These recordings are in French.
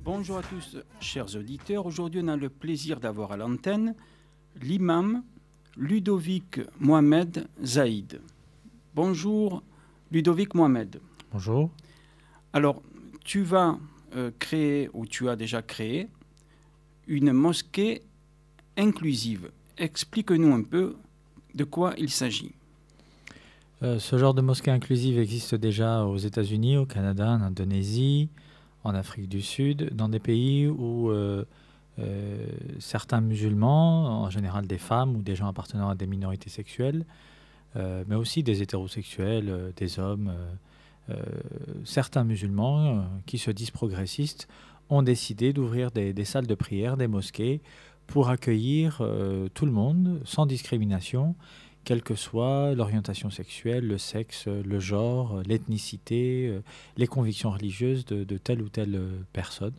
Bonjour à tous, chers auditeurs. Aujourd'hui, on a le plaisir d'avoir à l'antenne l'imam Ludovic Mohamed Zaïd. Bonjour, Ludovic Mohamed. Bonjour. Alors, tu vas créer, ou tu as déjà créé, une mosquée inclusive. Explique-nous un peu de quoi il s'agit. Ce genre de mosquée inclusive existe déjà aux États-Unis, au Canada, en Indonésie, en Afrique du Sud, dans des pays où certains musulmans, en général des femmes ou des gens appartenant à des minorités sexuelles, mais aussi des hétérosexuels, des hommes, certains musulmans qui se disent progressistes, ont décidé d'ouvrir des salles de prière, des mosquées, pour accueillir tout le monde, sans discrimination, quelle que soit l'orientation sexuelle, le sexe, le genre, l'ethnicité, les convictions religieuses de telle ou telle personne.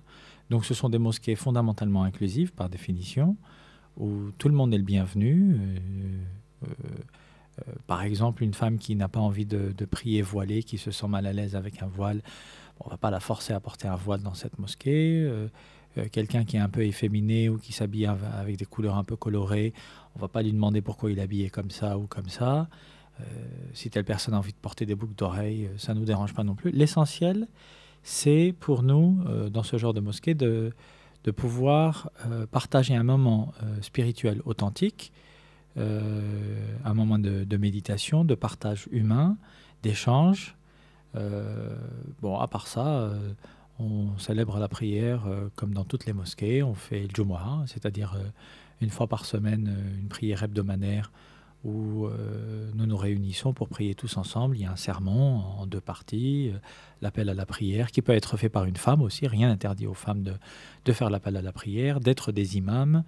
Donc ce sont des mosquées fondamentalement inclusives, par définition, où tout le monde est le bienvenu. Par exemple, une femme qui n'a pas envie de prier voilée, qui se sent mal à l'aise avec un voile, on ne va pas la forcer à porter un voile dans cette mosquée. Quelqu'un qui est un peu efféminé ou qui s'habille avec des couleurs un peu colorées, on ne va pas lui demander pourquoi il est habillé comme ça ou comme ça. Si telle personne a envie de porter des boucles d'oreilles, ça ne nous dérange pas non plus. L'essentiel, c'est pour nous, dans ce genre de mosquée, de pouvoir partager un moment spirituel authentique, un moment de méditation, de partage humain, d'échange. Bon, à part ça, on célèbre la prière comme dans toutes les mosquées. On fait le Jumu'ah, c'est-à-dire une fois par semaine, une prière hebdomadaire où nous nous réunissons pour prier tous ensemble. Il y a un sermon en deux parties, l'appel à la prière, qui peut être fait par une femme aussi. Rien n'interdit aux femmes de faire l'appel à la prière, d'être des imams.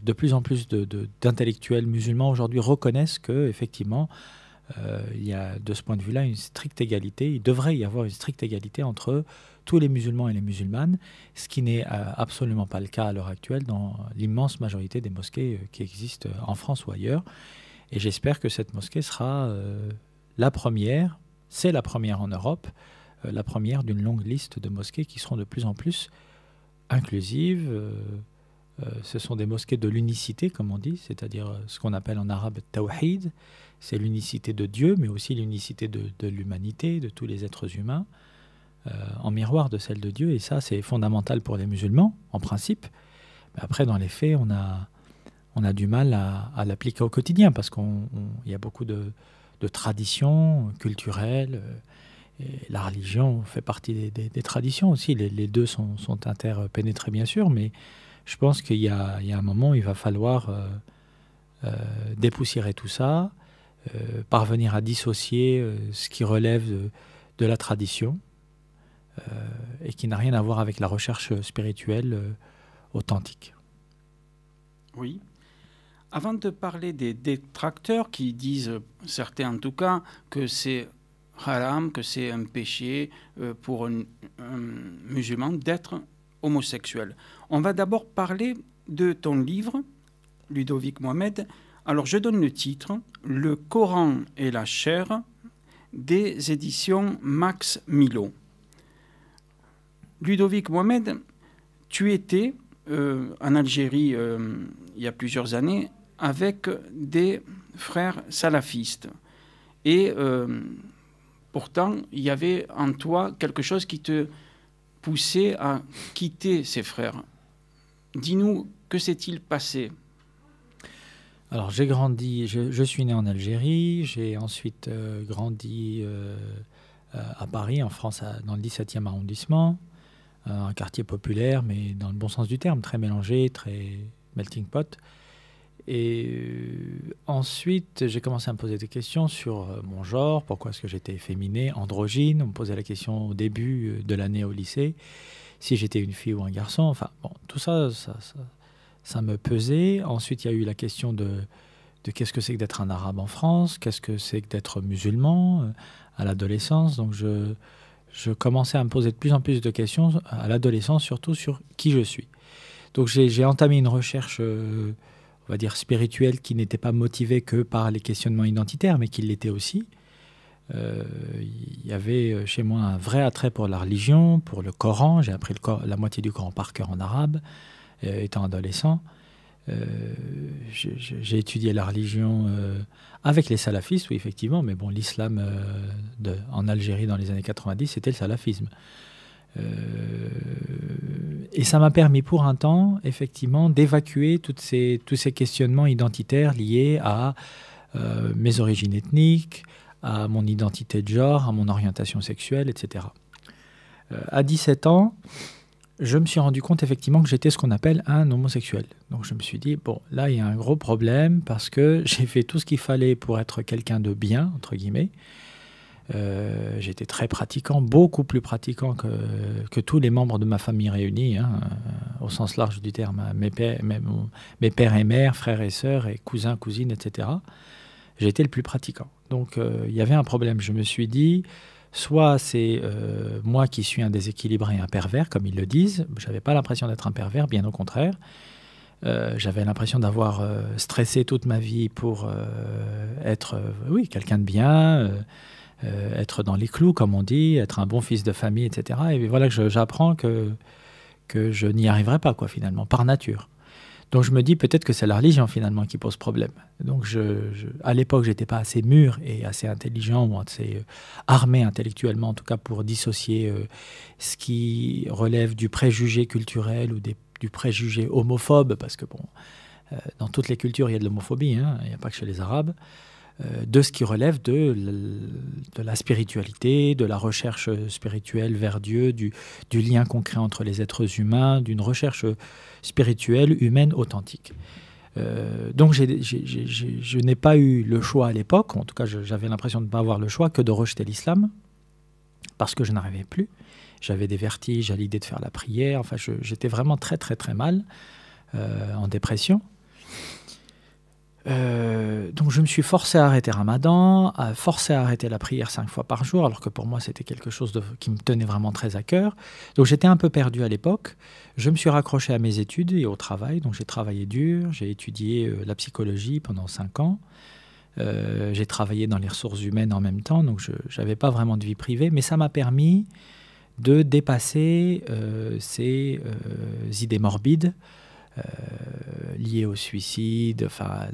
De plus en plus d'intellectuels musulmans aujourd'hui reconnaissent que, effectivement, il y a de ce point de vue-là une stricte égalité. Il devrait y avoir une stricte égalité entre tous les musulmans et les musulmanes, ce qui n'est absolument pas le cas à l'heure actuelle dans l'immense majorité des mosquées qui existent en France ou ailleurs. Et j'espère que cette mosquée sera la première, c'est la première en Europe, la première d'une longue liste de mosquées qui seront de plus en plus inclusives. Ce sont des mosquées de l'unicité, comme on dit, c'est-à-dire ce qu'on appelle en arabe tawhid. C'est l'unicité de Dieu, mais aussi l'unicité de l'humanité, de tous les êtres humains, en miroir de celle de Dieu. Et ça, c'est fondamental pour les musulmans, en principe. Mais après, dans les faits, on a du mal à l'appliquer au quotidien, parce qu'il y a beaucoup de traditions culturelles. Et la religion fait partie des traditions aussi. Les deux sont interpénétrés, bien sûr, mais je pense qu'il y a un moment où il va falloir dépoussiérer tout ça, parvenir à dissocier ce qui relève de la tradition et qui n'a rien à voir avec la recherche spirituelle authentique. Oui. Avant de parler des détracteurs qui disent, certains en tout cas, que c'est haram, que c'est un péché pour un musulman d'être homosexuel. On va d'abord parler de ton livre, Ludovic Mohamed. Alors, je donne le titre, Le Coran et la chair, des éditions Max Milo. Ludovic Mohamed, tu étais en Algérie il y a plusieurs années avec des frères salafistes. Et pourtant, il y avait en toi quelque chose qui te poussait à quitter ces frères. Dis-nous, que s'est-il passé ? Alors, j'ai grandi, je suis né en Algérie, j'ai ensuite grandi à Paris, en France, dans le 17e arrondissement, un quartier populaire, mais dans le bon sens du terme, très mélangé, très melting pot. Et ensuite, j'ai commencé à me poser des questions sur mon genre, pourquoi est-ce que j'étais efféminé, androgyne. On me posait la question au début de l'année au lycée, si j'étais une fille ou un garçon. Enfin, bon, tout ça me pesait. Ensuite, il y a eu la question de qu'est-ce que c'est que d'être un arabe en France, qu'est-ce que c'est que d'être musulman à l'adolescence. Donc, je commençais à me poser de plus en plus de questions à l'adolescence, surtout sur qui je suis. Donc, j'ai entamé une recherche on va dire spirituelle, qui n'était pas motivée que par les questionnements identitaires, mais qui l'était aussi. Il y avait chez moi un vrai attrait pour la religion, pour le Coran. J'ai appris la moitié du Coran par cœur en arabe, étant adolescent. J'ai étudié la religion avec les salafistes, oui, effectivement, mais bon, l'islam en Algérie dans les années 90, c'était le salafisme. Et ça m'a permis pour un temps, effectivement, d'évacuer tous ces questionnements identitaires liés à mes origines ethniques, à mon identité de genre, à mon orientation sexuelle, etc. À 17 ans, je me suis rendu compte effectivement que j'étais ce qu'on appelle un homosexuel. Donc je me suis dit, bon, là il y a un gros problème parce que j'ai fait tout ce qu'il fallait pour être quelqu'un de bien, entre guillemets. J'étais très pratiquant, beaucoup plus pratiquant que tous les membres de ma famille réunis, hein, au sens large du terme, mes pères et mères, frères et sœurs, et cousins, cousines, etc. J'étais le plus pratiquant. Donc il y avait un problème. Je me suis dit, soit c'est moi qui suis un déséquilibré, un pervers, comme ils le disent. Je n'avais pas l'impression d'être un pervers, bien au contraire. J'avais l'impression d'avoir stressé toute ma vie pour être oui, quelqu'un de bien, être dans les clous, comme on dit, être un bon fils de famille, etc. Et voilà que j'apprends que je n'y arriverai pas, quoi, finalement, par nature. Donc je me dis peut-être que c'est la religion finalement qui pose problème. Donc à l'époque, j'étais pas assez mûr et assez intelligent ou assez armé intellectuellement en tout cas pour dissocier ce qui relève du préjugé culturel ou du préjugé homophobe, parce que bon, dans toutes les cultures il y a de l'homophobie, hein, il n'y a pas que chez les Arabes, de ce qui relève de la spiritualité, de la recherche spirituelle vers Dieu, du lien concret entre les êtres humains, d'une recherche spirituelle, humaine, authentique. Donc je n'ai pas eu le choix à l'époque, en tout cas j'avais l'impression de ne pas avoir le choix que de rejeter l'islam, parce que je n'arrivais plus. J'avais des vertiges à l'idée de faire la prière, enfin j'étais vraiment très très très mal, en dépression. Donc je me suis forcé à arrêter Ramadan, forcé à arrêter la prière 5 fois par jour, alors que pour moi c'était quelque chose qui me tenait vraiment très à cœur. Donc j'étais un peu perdu à l'époque. Je me suis raccroché à mes études et au travail, donc j'ai travaillé dur, j'ai étudié la psychologie pendant 5 ans. J'ai travaillé dans les ressources humaines en même temps, donc je n'avais pas vraiment de vie privée, mais ça m'a permis de dépasser ces idées morbides liées au suicide, enfin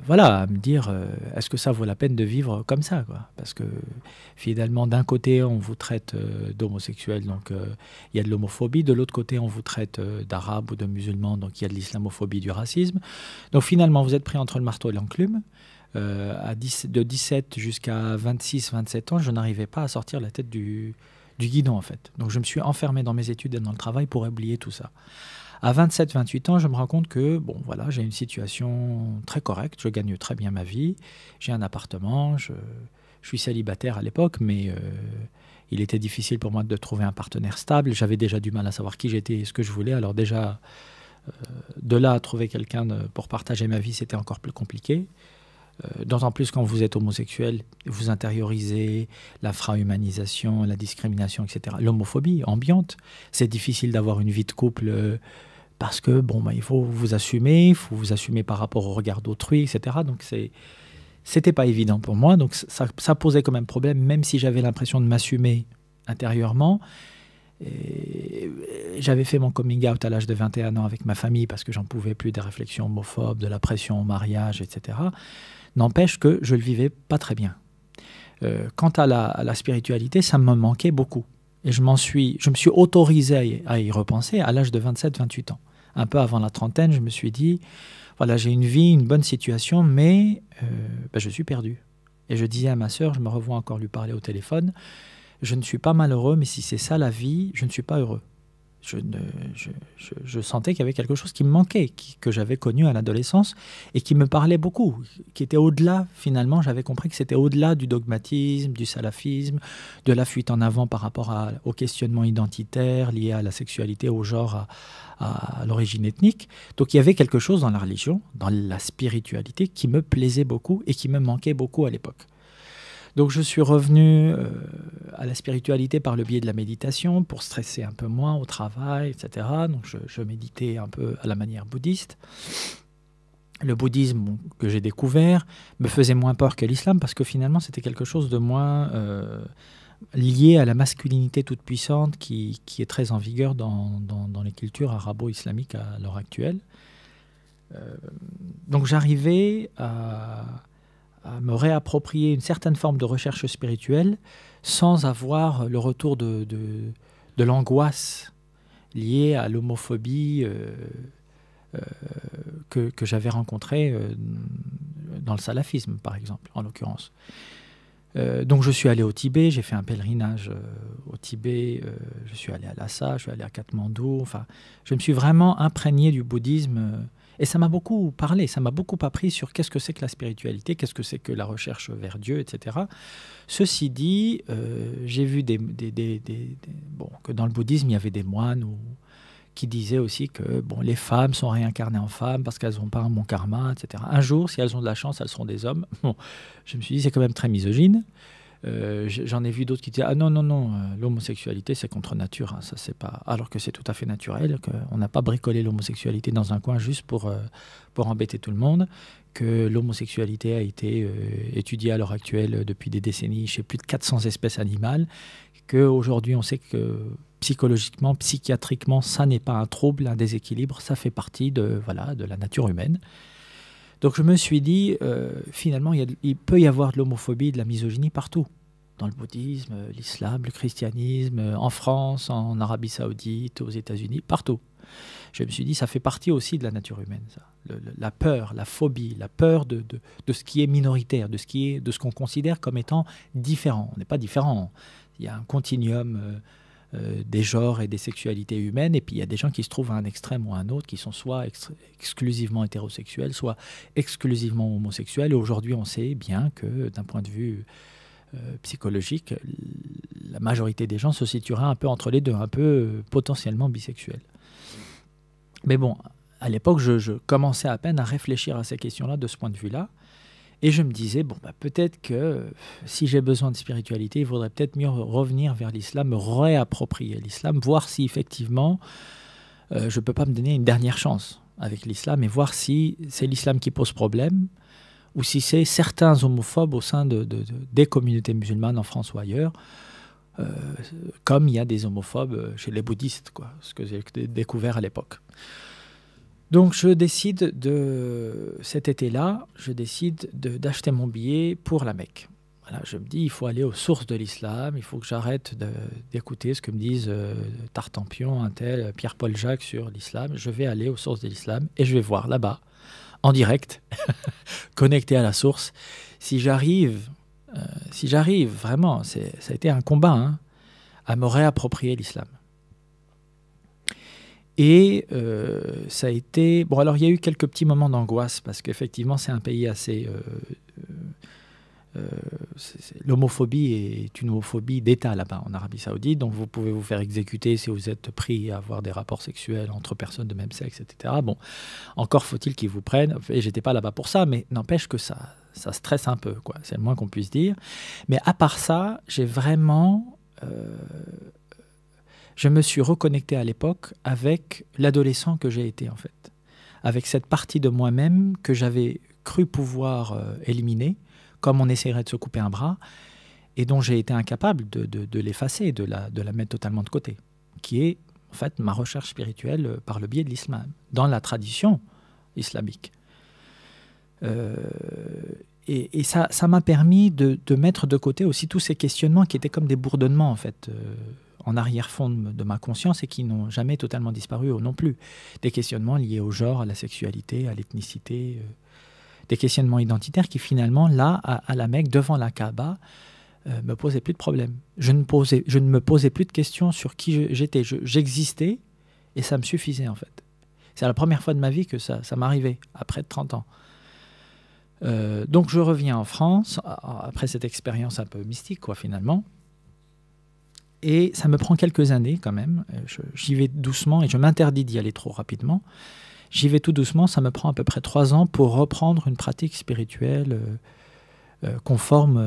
voilà, à me dire est-ce que ça vaut la peine de vivre comme ça, quoi, parce que finalement d'un côté on vous traite d'homosexuel, donc il y a de l'homophobie, de l'autre côté on vous traite d'arabe ou de musulman, donc il y a de l'islamophobie, du racisme, donc finalement vous êtes pris entre le marteau et l'enclume. De 17 jusqu'à 26-27 ans, je n'arrivais pas à sortir la tête du guidon en fait, donc je me suis enfermé dans mes études et dans le travail pour oublier tout ça. À 27-28 ans, je me rends compte que bon, voilà, j'ai une situation très correcte, je gagne très bien ma vie, j'ai un appartement, je suis célibataire à l'époque, mais il était difficile pour moi de trouver un partenaire stable. J'avais déjà du mal à savoir qui j'étais et ce que je voulais. Alors déjà, de là à trouver quelqu'un pour partager ma vie, c'était encore plus compliqué. D'autant plus quand vous êtes homosexuel, vous intériorisez l'infrahumanisation, la discrimination, etc. L'homophobie ambiante. C'est difficile d'avoir une vie de couple parce que bon, il faut vous assumer par rapport au regard d'autrui, etc. Donc c'était pas évident pour moi. Donc ça posait quand même problème, même si j'avais l'impression de m'assumer intérieurement. J'avais fait mon coming out à l'âge de 21 ans avec ma famille parce que j'en pouvais plus des réflexions homophobes, de la pression au mariage, etc. N'empêche que je le vivais pas très bien. Quant à la spiritualité, ça me manquait beaucoup. Et je me suis autorisé à y repenser à l'âge de 27-28 ans. Un peu avant la trentaine, je me suis dit, voilà, j'ai une vie, une bonne situation, mais je suis perdu. Et je disais à ma sœur, je me revois encore lui parler au téléphone, je ne suis pas malheureux, mais si c'est ça la vie, je ne suis pas heureux. Je sentais qu'il y avait quelque chose qui me manquait, que j'avais connu à l'adolescence et qui me parlait beaucoup, qui était au-delà, finalement, j'avais compris que c'était au-delà du dogmatisme, du salafisme, de la fuite en avant par rapport au questionnement identitaire lié à la sexualité, au genre, à l'origine ethnique. Donc il y avait quelque chose dans la religion, dans la spiritualité, qui me plaisait beaucoup et qui me manquait beaucoup à l'époque. Donc je suis revenu à la spiritualité par le biais de la méditation pour stresser un peu moins au travail, etc. Donc je méditais un peu à la manière bouddhiste. le bouddhisme que j'ai découvert me faisait moins peur que l'islam parce que finalement c'était quelque chose de moins lié à la masculinité toute puissante qui est très en vigueur dans les cultures arabo-islamiques à l'heure actuelle. Donc j'arrivais à me réapproprier une certaine forme de recherche spirituelle sans avoir le retour de l'angoisse liée à l'homophobie que j'avais rencontrée dans le salafisme, par exemple, en l'occurrence. Donc je suis allé au Tibet, j'ai fait un pèlerinage au Tibet, je suis allé à Lhasa, je suis allé à Katmandou, enfin, je me suis vraiment imprégné du bouddhisme et ça m'a beaucoup parlé, ça m'a beaucoup appris sur qu'est-ce que c'est que la spiritualité, qu'est-ce que c'est que la recherche vers Dieu, etc. Ceci dit, j'ai vu que dans le bouddhisme, il y avait des moines qui disaient aussi que les femmes sont réincarnées en femmes parce qu'elles n'ont pas un bon karma, etc. Un jour, si elles ont de la chance, elles seront des hommes. Bon, je me suis dit, c'est quand même très misogyne. J'en ai vu d'autres qui disaient ah non, l'homosexualité c'est contre nature, hein, ça c'est pas, alors que c'est tout à fait naturel, qu'on n'a pas bricolé l'homosexualité dans un coin juste pour embêter tout le monde, que l'homosexualité a été étudiée à l'heure actuelle depuis des décennies chez plus de 400 espèces animales, qu'aujourd'hui on sait que psychologiquement, psychiatriquement, ça n'est pas un trouble, un déséquilibre, ça fait partie de la nature humaine. Donc je me suis dit, finalement, il peut y avoir de l'homophobie, de la misogynie partout. Dans le bouddhisme, l'islam, le christianisme, en France, en Arabie Saoudite, aux États-Unis, partout. Je me suis dit, ça fait partie aussi de la nature humaine, ça. La peur, la phobie, la peur de ce qui est minoritaire, de ce qu'on considère comme étant différent. On n'est pas différent. Il y a un continuum des genres et des sexualités humaines, et puis il y a des gens qui se trouvent à un extrême ou à un autre, qui sont soit exclusivement hétérosexuels, soit exclusivement homosexuels. Et aujourd'hui, on sait bien que d'un point de vue psychologique, la majorité des gens se situera un peu entre les deux, un peu potentiellement bisexuels. Mais bon, à l'époque, je commençais à peine à réfléchir à ces questions-là de ce point de vue-là. Et je me disais, peut-être que si j'ai besoin de spiritualité, il vaudrait peut-être mieux revenir vers l'islam, me réapproprier l'islam, voir si effectivement, je ne peux pas me donner une dernière chance avec l'islam et voir si c'est l'islam qui pose problème ou si c'est certains homophobes au sein des communautés musulmanes en France ou ailleurs, comme il y a des homophobes chez les bouddhistes, quoi, ce que j'ai découvert à l'époque. Donc je décide cet été-là, d'acheter mon billet pour la Mecque. Voilà, je me dis, il faut aller aux sources de l'islam, il faut que j'arrête d'écouter ce que me disent Tartampion, un tel, Pierre-Paul Jacques sur l'islam. Je vais aller aux sources de l'islam et je vais voir là-bas, en direct, connecté à la source. Si j'arrive vraiment, ça a été un combat, hein, à me réapproprier l'islam. Et ça a été... Bon, alors il y a eu quelques petits moments d'angoisse, parce qu'effectivement, c'est un pays assez... l'homophobie est une homophobie d'État là-bas, en Arabie Saoudite, donc vous pouvez vous faire exécuter si vous êtes pris à avoir des rapports sexuels entre personnes de même sexe, etc. Bon, encore faut-il qu'ils vous prennent, et j'étais pas là-bas pour ça, mais n'empêche que ça stresse un peu, quoi. C'est le moins qu'on puisse dire. Mais à part ça, j'ai vraiment... je me suis reconnecté à l'époque avec l'adolescent que j'ai été, en fait. Avec cette partie de moi-même que j'avais cru pouvoir éliminer, comme on essaierait de se couper un bras, et dont j'ai été incapable de l'effacer, de la mettre totalement de côté, qui est, en fait, ma recherche spirituelle par le biais de l'islam, dans la tradition islamique. Et ça m'a permis de mettre de côté aussi tous ces questionnements qui étaient comme des bourdonnements, en fait, en arrière-fond de ma conscience et qui n'ont jamais totalement disparu non plus. Des questionnements liés au genre, à la sexualité, à l'ethnicité, des questionnements identitaires qui finalement, là, à la Mecque, devant la Kaaba, me posaient plus de problèmes. Je ne me posais plus de questions sur qui j'étais. J'existais et ça me suffisait, en fait. C'est la première fois de ma vie que ça m'arrivait, après 30 ans. Donc je reviens en France, après cette expérience un peu mystique, quoi, finalement. Et ça me prend quelques années quand même. J'y vais doucement et je m'interdis d'y aller trop rapidement. J'y vais tout doucement, ça me prend à peu près 3 ans pour reprendre une pratique spirituelle conforme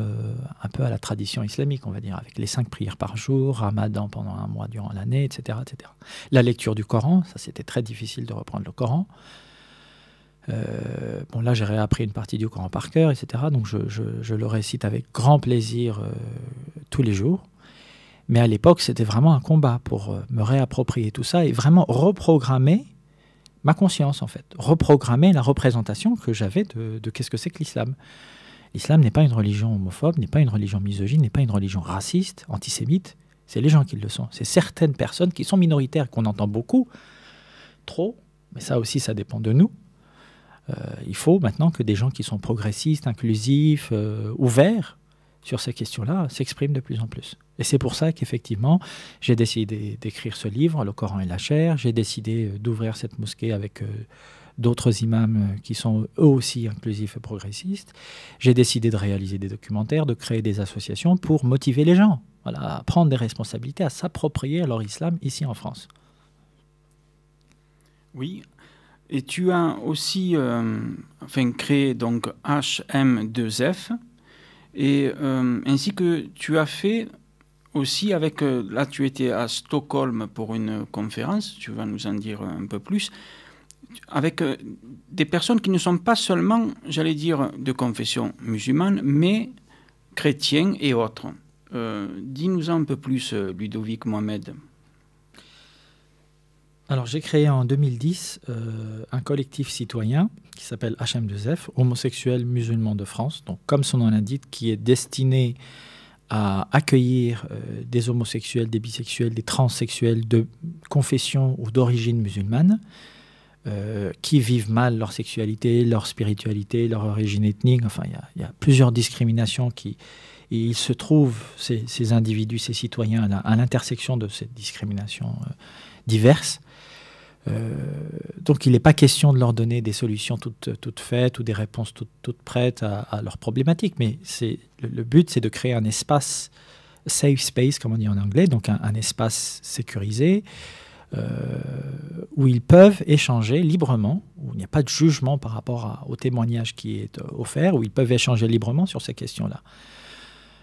un peu à la tradition islamique, on va dire, avec les 5 prières par jour, Ramadan pendant 1 mois durant l'année, etc., etc. La lecture du Coran, ça c'était très difficile de reprendre le Coran. Bon, là, j'ai réappris une partie du Coran par cœur, etc. Donc, je le récite avec grand plaisir tous les jours. Mais à l'époque, c'était vraiment un combat pour me réapproprier tout ça et vraiment reprogrammer ma conscience, en fait. Reprogrammer la représentation que j'avais de qu'est-ce que c'est que l'islam. L'islam n'est pas une religion homophobe, n'est pas une religion misogyne, n'est pas une religion raciste, antisémite. C'est les gens qui le sont. C'est certaines personnes qui sont minoritaires, qu'on entend beaucoup, trop, mais ça aussi, ça dépend de nous. Il faut maintenant que des gens qui sont progressistes, inclusifs, ouverts sur ces questions-là s'expriment de plus en plus. Et c'est pour ça qu'effectivement, j'ai décidé d'écrire ce livre, Le Coran et la chair. J'ai décidé d'ouvrir cette mosquée avec d'autres imams qui sont eux aussi inclusifs et progressistes. J'ai décidé de réaliser des documentaires, de créer des associations pour motiver les gens, voilà, à prendre des responsabilités, à s'approprier leur islam ici en France. Oui, et tu as aussi créé donc HM2F, et ainsi que tu as fait aussi avec, là tu étais à Stockholm pour une conférence, tu vas nous en dire un peu plus, avec des personnes qui ne sont pas seulement, j'allais dire, de confession musulmane, mais chrétiens et autres. Dis-nous un peu plus, Ludovic Mohamed. Alors, j'ai créé en 2010 un collectif citoyen qui s'appelle HM2F, Homosexuels Musulmans de France, donc comme son nom l'indique, qui est destiné à accueillir des homosexuels, des bisexuels, des transsexuels de confession ou d'origine musulmane, qui vivent mal leur sexualité, leur spiritualité, leur origine ethnique. Enfin, il y a plusieurs discriminations qui... Et ils se trouvent, ces individus, ces citoyens, à l'intersection de ces discriminations diverses. Donc il n'est pas question de leur donner des solutions toutes faites ou des réponses toutes prêtes à leurs problématiques, mais le but, c'est de créer un espace safe space, comme on dit en anglais, donc un espace sécurisé où ils peuvent échanger librement, où il n'y a pas de jugement par rapport au témoignage qui est offert, où ils peuvent échanger librement sur ces questions-là.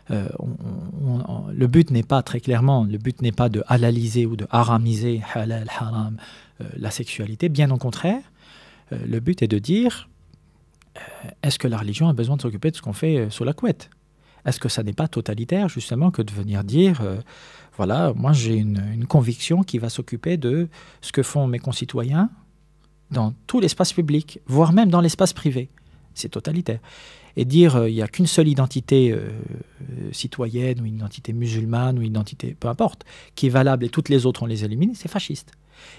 Le but n'est pas, très clairement, le but n'est pas de halaliser ou de haramiser, halal, haram, la sexualité. Bien au contraire, le but est de dire, est-ce que la religion a besoin de s'occuper de ce qu'on fait sous la couette? Est-ce que ça n'est pas totalitaire, justement, que de venir dire, voilà, moi j'ai une conviction qui va s'occuper de ce que font mes concitoyens dans tout l'espace public, voire même dans l'espace privé. C'est totalitaire. Et dire il n'y a qu'une seule identité citoyenne ou une identité musulmane ou une identité, peu importe, qui est valable et toutes les autres on les élimine, c'est fasciste.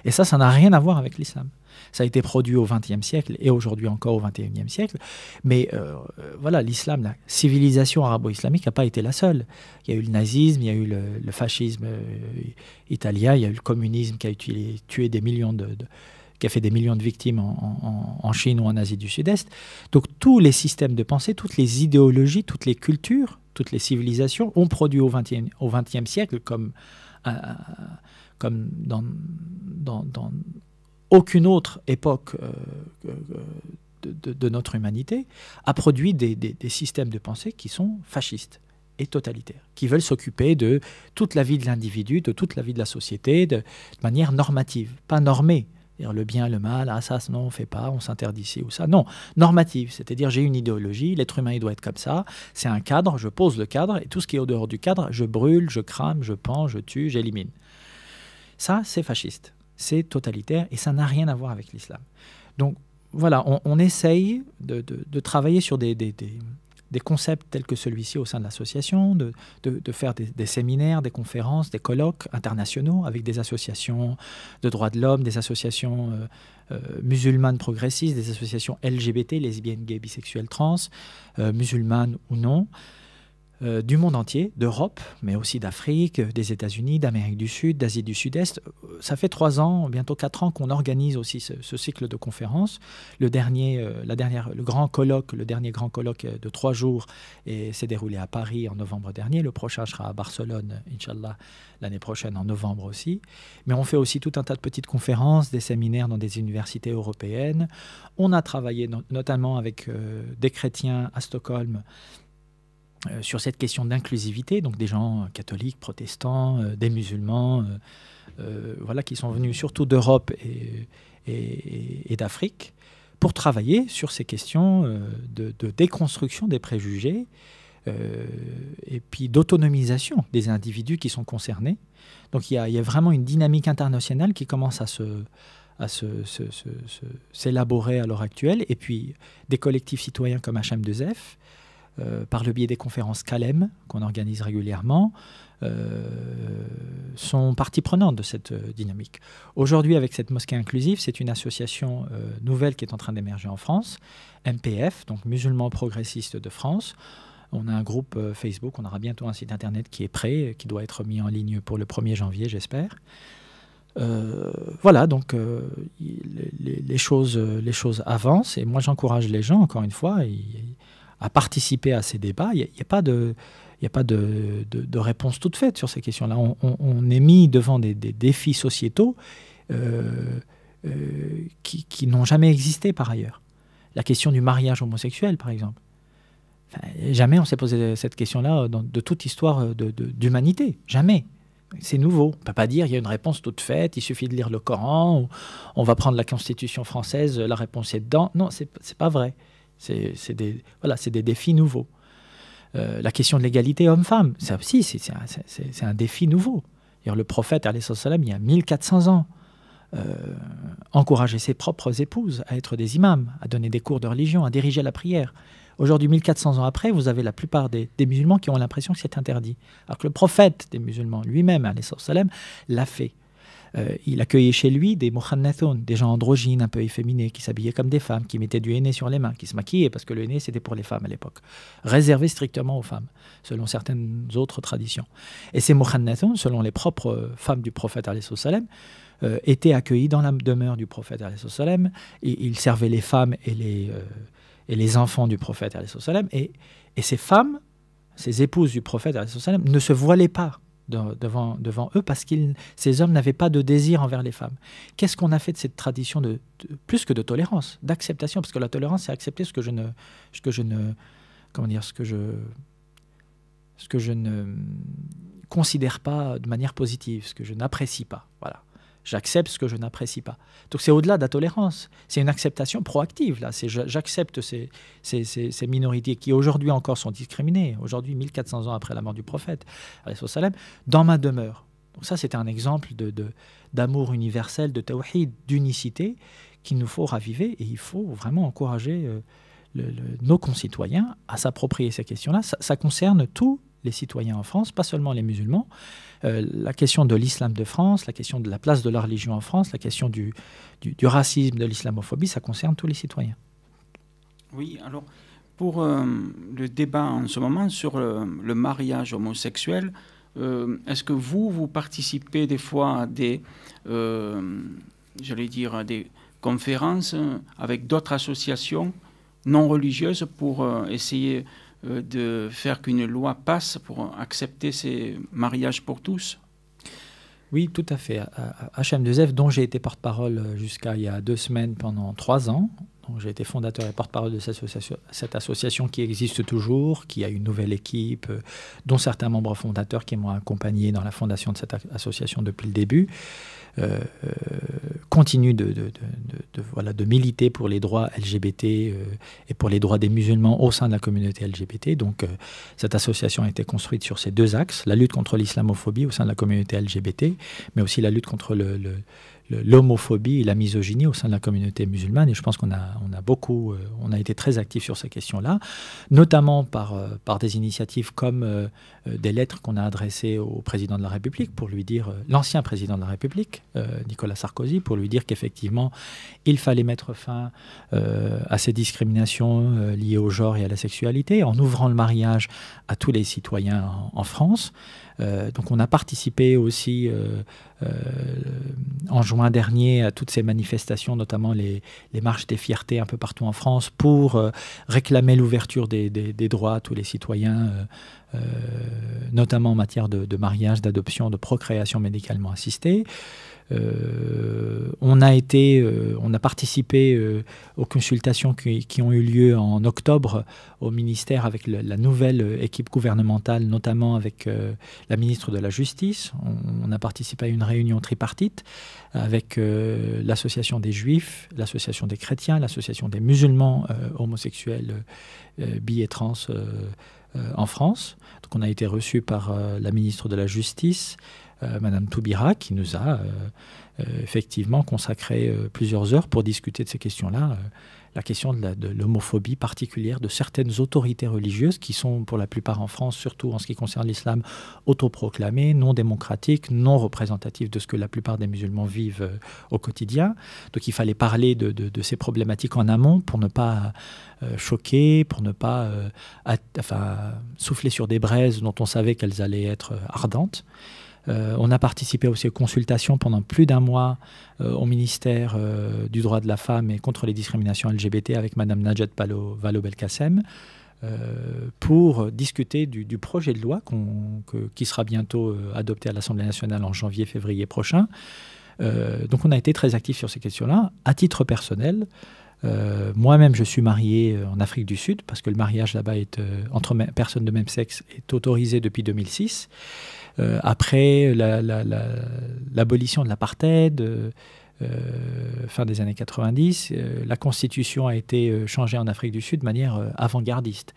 Et ça n'a rien à voir avec l'islam. Ça a été produit au XXe siècle et aujourd'hui encore au XXIe siècle. Mais voilà, l'islam, la civilisation arabo-islamique n'a pas été la seule. Il y a eu le nazisme, il y a eu le fascisme italien, il y a eu le communisme qui a tué des millions qui a fait des millions de victimes en Chine ou en Asie du Sud-Est. Donc tous les systèmes de pensée, toutes les idéologies, toutes les cultures, toutes les civilisations ont produit au XXe siècle, comme dans aucune autre époque de notre humanité, a produit des systèmes de pensée qui sont fascistes et totalitaires, qui veulent s'occuper de toute la vie de l'individu, de toute la vie de la société, de manière normative, pas normée. Le bien, le mal, ça, non, on ne fait pas, on s'interdit ci ou ça. Non, normative, c'est-à-dire j'ai une idéologie, l'être humain, il doit être comme ça, c'est un cadre, je pose le cadre, et tout ce qui est au dehors du cadre, je brûle, je crame, je pends, je tue, j'élimine. Ça, c'est fasciste, c'est totalitaire, et ça n'a rien à voir avec l'islam. Donc, voilà, on essaye de travailler sur des concepts tels que celui-ci au sein de l'association, de faire des séminaires, des conférences, des colloques internationaux avec des associations de droits de l'homme, des associations musulmanes progressistes, des associations LGBT, lesbiennes, gays, bisexuelles, trans, musulmanes ou non, du monde entier, d'Europe, mais aussi d'Afrique, des États-Unis, d'Amérique du Sud, d'Asie du Sud-Est. Ça fait 3 ans, bientôt 4 ans qu'on organise aussi ce cycle de conférences. Le dernier grand colloque de 3 jours s'est déroulé à Paris en novembre dernier. Le prochain sera à Barcelone, Inch'Allah, l'année prochaine en novembre aussi. Mais on fait aussi tout un tas de petites conférences, des séminaires dans des universités européennes. On a travaillé notamment avec des chrétiens à Stockholm, sur cette question d'inclusivité, donc des gens catholiques, protestants, des musulmans, voilà, qui sont venus surtout d'Europe et d'Afrique, pour travailler sur ces questions de déconstruction des préjugés et puis d'autonomisation des individus qui sont concernés. Donc il y a vraiment une dynamique internationale qui commence à s'élaborer à l'heure actuelle, et puis des collectifs citoyens comme HM2F, par le biais des conférences CALEM qu'on organise régulièrement, sont partie prenante de cette dynamique. Aujourd'hui, avec cette mosquée inclusive, c'est une association nouvelle qui est en train d'émerger en France, MPF, donc Musulmans Progressistes de France. On a un groupe Facebook, on aura bientôt un site internet qui est prêt, qui doit être mis en ligne pour le 1er janvier, j'espère. Voilà, donc les choses avancent, et moi j'encourage les gens, encore une fois, à participer à ces débats. Il n'y a pas de réponse toute faite sur ces questions-là. On est mis devant des défis sociétaux qui n'ont jamais existé par ailleurs. La question du mariage homosexuel, par exemple. Enfin, jamais on s'est posé cette question-là de toute histoire d'humanité. Jamais. C'est nouveau. On ne peut pas dire qu'il y a une réponse toute faite, il suffit de lire le Coran, ou on va prendre la Constitution française, la réponse est dedans. Non, c'est pas vrai. C'est des défis nouveaux. La question de l'égalité homme-femme, ça aussi, c'est un défi nouveau. Le prophète, alayhi salam, il y a 1400 ans, encourageait ses propres épouses à être des imams, à donner des cours de religion, à diriger la prière. Aujourd'hui, 1400 ans après, vous avez la plupart des musulmans qui ont l'impression que c'est interdit. Alors que le prophète des musulmans lui-même, alayhi salam, l'a fait. Il accueillait chez lui des mukhannathun, des gens androgynes, un peu efféminés, qui s'habillaient comme des femmes, qui mettaient du henné sur les mains, qui se maquillaient, parce que le henné, c'était pour les femmes à l'époque, réservé strictement aux femmes, selon certaines autres traditions. Et ces mukhannathun, selon les propres femmes du prophète, alayhi salam, étaient accueillis dans la demeure du prophète, alayhi salam, et ils servaient les femmes et les enfants du prophète, alayhi salam, et ces femmes, ces épouses du prophète, alayhi salam, ne se voilaient pas devant eux, parce que ces hommes n'avaient pas de désir envers les femmes. Qu'est-ce qu'on a fait de cette tradition plus que de tolérance, d'acceptation? Parce que la tolérance, c'est accepter ce que je ne considère pas de manière positive, ce que je n'apprécie pas. Voilà. J'accepte ce que je n'apprécie pas. Donc c'est au-delà de la tolérance. C'est une acceptation proactive. Là. J'accepte ces minorités qui aujourd'hui encore sont discriminées. Aujourd'hui, 1400 ans après la mort du prophète, dans ma demeure. Donc ça, c'était un exemple d'amour universel, de tawhid, d'unicité qu'il nous faut raviver. Et il faut vraiment encourager nos concitoyens à s'approprier ces questions-là. Ça concerne tous les citoyens en France, pas seulement les musulmans. La question de l'islam de France, la question de la place de la religion en France, la question du racisme, de l'islamophobie, ça concerne tous les citoyens. Oui, alors pour le débat en ce moment sur le mariage homosexuel, est-ce que vous participez des fois à des conférences avec d'autres associations non religieuses pour essayer de faire qu'une loi passe pour accepter ces mariages pour tous? Oui, tout à fait. À HM2F, dont j'ai été porte-parole jusqu'à il y a 2 semaines pendant 3 ans. Donc, j'ai été fondateur et porte-parole de cette association qui existe toujours, qui a une nouvelle équipe, dont certains membres fondateurs qui m'ont accompagné dans la fondation de cette association depuis le début. Continue de militer pour les droits LGBT et pour les droits des musulmans au sein de la communauté LGBT. Donc cette association a été construite sur ces 2 axes, la lutte contre l'islamophobie au sein de la communauté LGBT, mais aussi la lutte contre l'homophobie et la misogynie au sein de la communauté musulmane. Et je pense qu'on a été très actifs sur ces questions-là, notamment par des initiatives comme des lettres qu'on a adressées au président de la République pour lui dire, l'ancien président de la République, Nicolas Sarkozy, pour lui dire qu'effectivement, il fallait mettre fin à ces discriminations liées au genre et à la sexualité, en ouvrant le mariage à tous les citoyens en France. Donc on a participé aussi en juin dernier à toutes ces manifestations, notamment les marches des fiertés un peu partout en France, pour réclamer l'ouverture des droits à tous les citoyens notamment en matière de mariage, d'adoption, de procréation médicalement assistée. On a participé aux consultations qui ont eu lieu en octobre au ministère avec la nouvelle équipe gouvernementale, notamment avec la ministre de la Justice. On a participé à une réunion tripartite avec l'association des Juifs, l'association des chrétiens, l'association des musulmans homosexuels, bi et trans en France. Donc on a été reçu par la ministre de la Justice, Madame Toubira, qui nous a effectivement consacré plusieurs heures pour discuter de ces questions-là. La question de l'homophobie particulière de certaines autorités religieuses qui sont pour la plupart en France, surtout en ce qui concerne l'islam, autoproclamées, non démocratiques, non représentatives de ce que la plupart des musulmans vivent au quotidien. Donc il fallait parler de ces problématiques en amont pour ne pas choquer, pour ne pas souffler sur des braises dont on savait qu'elles allaient être ardentes. On a participé aussi aux consultations pendant plus d'un mois au ministère du droit de la femme et contre les discriminations LGBT avec Madame Najat Vallaud-Belkacem pour discuter du projet de loi qui sera bientôt adopté à l'Assemblée nationale en janvier-février prochain. Donc on a été très actifs sur ces questions-là. À titre personnel, moi-même je suis marié en Afrique du Sud parce que le mariage là-bas entre personnes de même sexe est autorisé depuis 2006. Après l'abolition de l'apartheid, fin des années 90, la constitution a été changée en Afrique du Sud de manière avant-gardiste.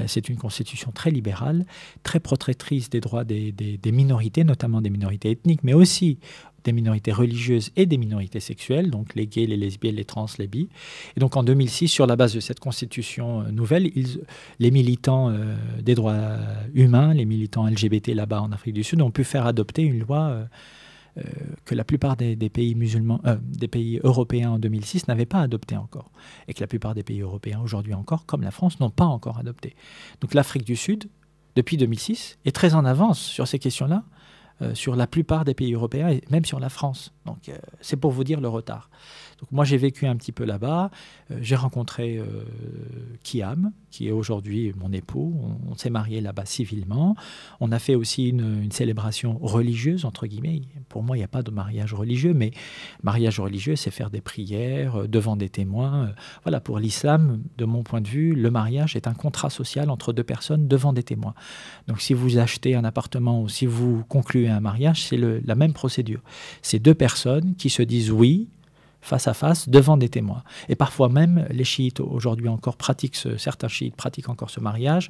C'est une constitution très libérale, très protectrice des droits des minorités, notamment des minorités ethniques, mais aussi des minorités religieuses et des minorités sexuelles, donc les gays, les lesbiennes, les trans, les bi. Et donc en 2006, sur la base de cette constitution nouvelle, les militants des droits humains, les militants LGBT là-bas en Afrique du Sud, ont pu faire adopter une loi que la plupart des pays musulmans, des pays européens en 2006 n'avaient pas adopté encore, et que la plupart des pays européens aujourd'hui encore, comme la France, n'ont pas encore adopté. Donc l'Afrique du Sud, depuis 2006, est très en avance sur ces questions-là, sur la plupart des pays européens et même sur la France. Donc c'est pour vous dire le retard. Donc moi j'ai vécu un petit peu là-bas, j'ai rencontré Kiam, qui est aujourd'hui mon époux, on s'est mariés là-bas civilement, on a fait aussi une célébration religieuse, entre guillemets. Pour moi il n'y a pas de mariage religieux, mais mariage religieux c'est faire des prières devant des témoins. Voilà, pour l'islam, de mon point de vue, le mariage est un contrat social entre deux personnes devant des témoins. Donc si vous achetez un appartement ou si vous concluez un mariage, c'est la même procédure. C'est deux personnes qui se disent oui, face à face, devant des témoins. Et parfois même, les chiites aujourd'hui encore certains chiites pratiquent encore ce mariage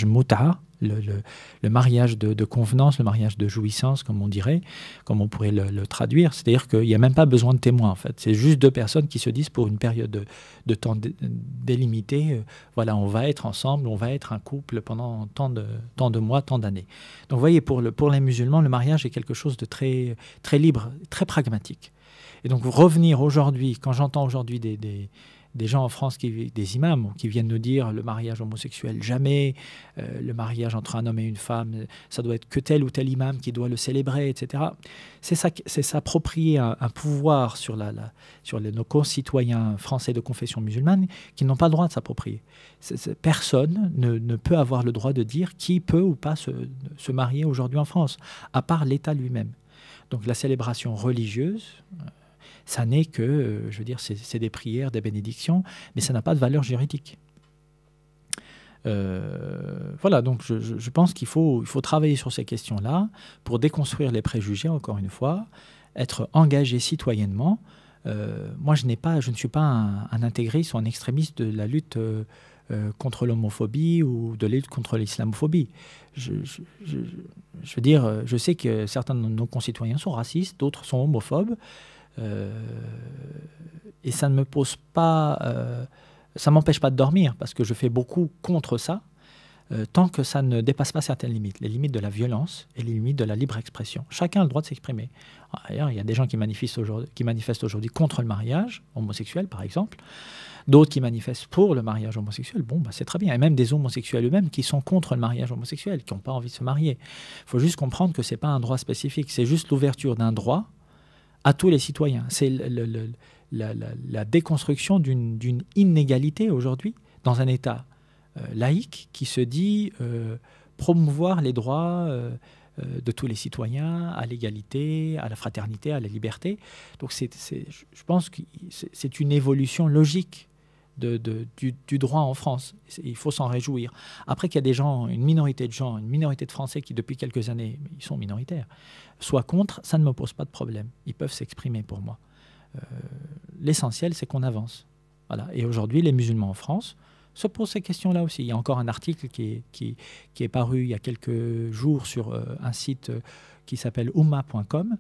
muta, le mariage de convenance, le mariage de jouissance, comme on dirait, comme on pourrait le traduire. C'est-à-dire qu'il n'y a même pas besoin de témoins, en fait. C'est juste deux personnes qui se disent pour une période de temps délimitée, voilà, on va être ensemble, on va être un couple pendant tant de mois, tant d'années. Donc vous voyez, pour les musulmans, le mariage est quelque chose de très, très libre, très pragmatique. Et donc revenir aujourd'hui, quand j'entends aujourd'hui des gens en France, des imams, qui viennent nous dire le mariage homosexuel, jamais, le mariage entre un homme et une femme, ça doit être que tel ou tel imam qui doit le célébrer, etc. C'est s'approprier un pouvoir sur nos concitoyens français de confession musulmane qui n'ont pas le droit de s'approprier. Personne ne peut avoir le droit de dire qui peut ou pas se marier aujourd'hui en France, à part l'État lui-même. Donc la célébration religieuse, ça n'est que, je veux dire, c'est des prières, des bénédictions, mais ça n'a pas de valeur juridique. Voilà, donc je pense qu'il faut travailler sur ces questions-là pour déconstruire les préjugés, encore une fois, être engagé citoyennement. Moi, je ne suis pas un intégriste ou un extrémiste de la lutte contre l'homophobie ou de la lutte contre l'islamophobie. Je veux dire, je sais que certains de nos concitoyens sont racistes, d'autres sont homophobes, et ça ne me pose pas, ça m'empêche pas de dormir parce que je fais beaucoup contre ça, tant que ça ne dépasse pas certaines limites, les limites de la violence et les limites de la libre expression. Chacun a le droit de s'exprimer. D'ailleurs, il y a des gens qui manifestent aujourd'hui contre le mariage homosexuel, par exemple, d'autres qui manifestent pour le mariage homosexuel. Bon, c'est très bien. Et même des homosexuels eux-mêmes qui sont contre le mariage homosexuel, qui n'ont pas envie de se marier. Il faut juste comprendre que ce n'est pas un droit spécifique, c'est juste l'ouverture d'un droit à tous les citoyens. C'est la déconstruction d'une inégalité aujourd'hui dans un État laïque qui se dit promouvoir les droits de tous les citoyens, à l'égalité, à la fraternité, à la liberté. Donc je pense que c'est une évolution logique du droit en France. Il faut s'en réjouir. Après qu'il y a des gens, une minorité de Français qui depuis quelques années, ils sont minoritaires, soient contre, ça ne me pose pas de problème. Ils peuvent s'exprimer pour moi. L'essentiel, c'est qu'on avance. Voilà. Et aujourd'hui, les musulmans en France se posent ces questions-là aussi. Il y a encore un article qui est paru il y a quelques jours sur un site qui s'appelle Oumma.com,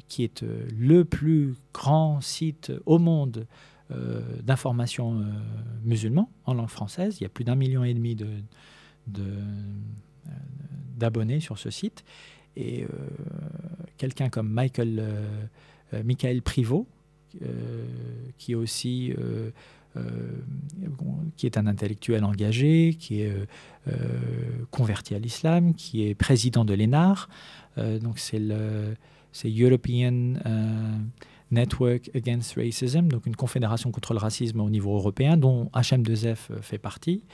qui est le plus grand site au monde d'information musulman en langue française. Il y a plus d'1,5 million d'abonnés sur ce site. Et quelqu'un comme Michael Privot, qui est aussi qui est un intellectuel engagé, qui est converti à l'islam, qui est président de l'ENAR. Donc c'est European Network Against Racism, donc une confédération contre le racisme au niveau européen, dont HM2F fait partie,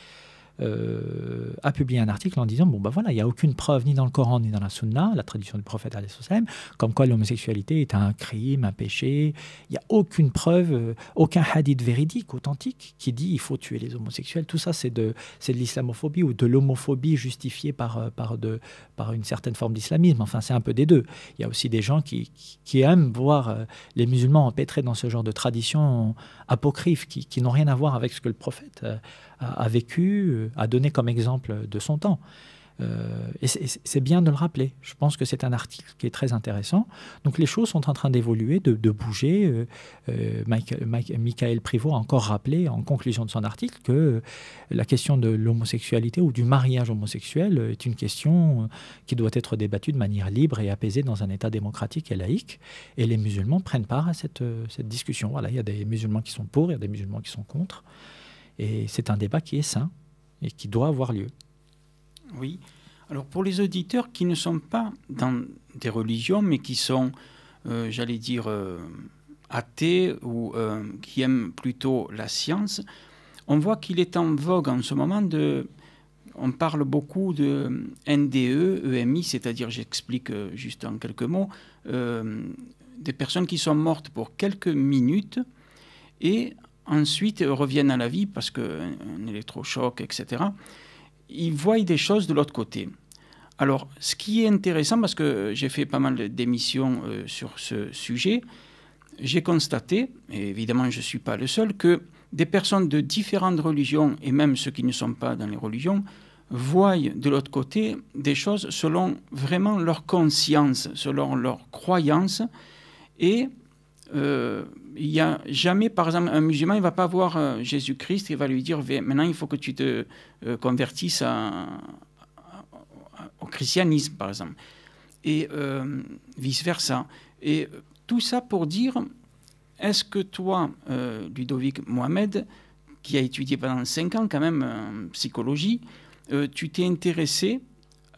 a publié un article en disant bon ben voilà, il n'y a aucune preuve ni dans le Coran ni dans la Sunna, la tradition du prophète alayhi salam, comme quoi l'homosexualité est un crime, un péché. Il n'y a aucune preuve, aucun hadith véridique, authentique, qui dit il faut tuer les homosexuels. Tout ça, c'est de l'islamophobie ou de l'homophobie justifiée par une certaine forme d'islamisme. Enfin, c'est un peu des deux. Il y a aussi des gens qui aiment voir les musulmans empêtrés dans ce genre de traditions apocryphes qui n'ont rien à voir avec ce que le prophète a vécu, a donné comme exemple de son temps. Et c'est bien de le rappeler. Je pense que c'est un article qui est très intéressant. Donc les choses sont en train d'évoluer, de bouger. Michael Privot a encore rappelé en conclusion de son article que la question de l'homosexualité ou du mariage homosexuel est une question qui doit être débattue de manière libre et apaisée dans un État démocratique et laïque. Et les musulmans prennent part à cette discussion. Voilà, il y a des musulmans qui sont pour, il y a des musulmans qui sont contre. Et c'est un débat qui est sain et qui doit avoir lieu. Oui. Alors pour les auditeurs qui ne sont pas dans des religions, mais qui sont, j'allais dire, athées ou qui aiment plutôt la science, on voit qu'il est en vogue en ce moment on parle beaucoup de NDE, EMI, c'est-à-dire, j'explique juste en quelques mots, des personnes qui sont mortes pour quelques minutes et ensuite reviennent à la vie parce qu'un électrochoc, etc., ils voient des choses de l'autre côté. Alors, ce qui est intéressant, parce que j'ai fait pas mal d'émissions sur ce sujet, j'ai constaté, et évidemment je ne suis pas le seul, que des personnes de différentes religions, et même ceux qui ne sont pas dans les religions, voient de l'autre côté des choses selon vraiment leur conscience, selon leur croyance, et il n'y a jamais, par exemple, un musulman, il ne va pas voir Jésus-Christ, il va lui dire maintenant il faut que tu te convertisses au christianisme, par exemple, et vice-versa. Et tout ça pour dire, est-ce que toi, Ludovic Mohamed, qui a étudié pendant 5 ans quand même en psychologie, tu t'es intéressé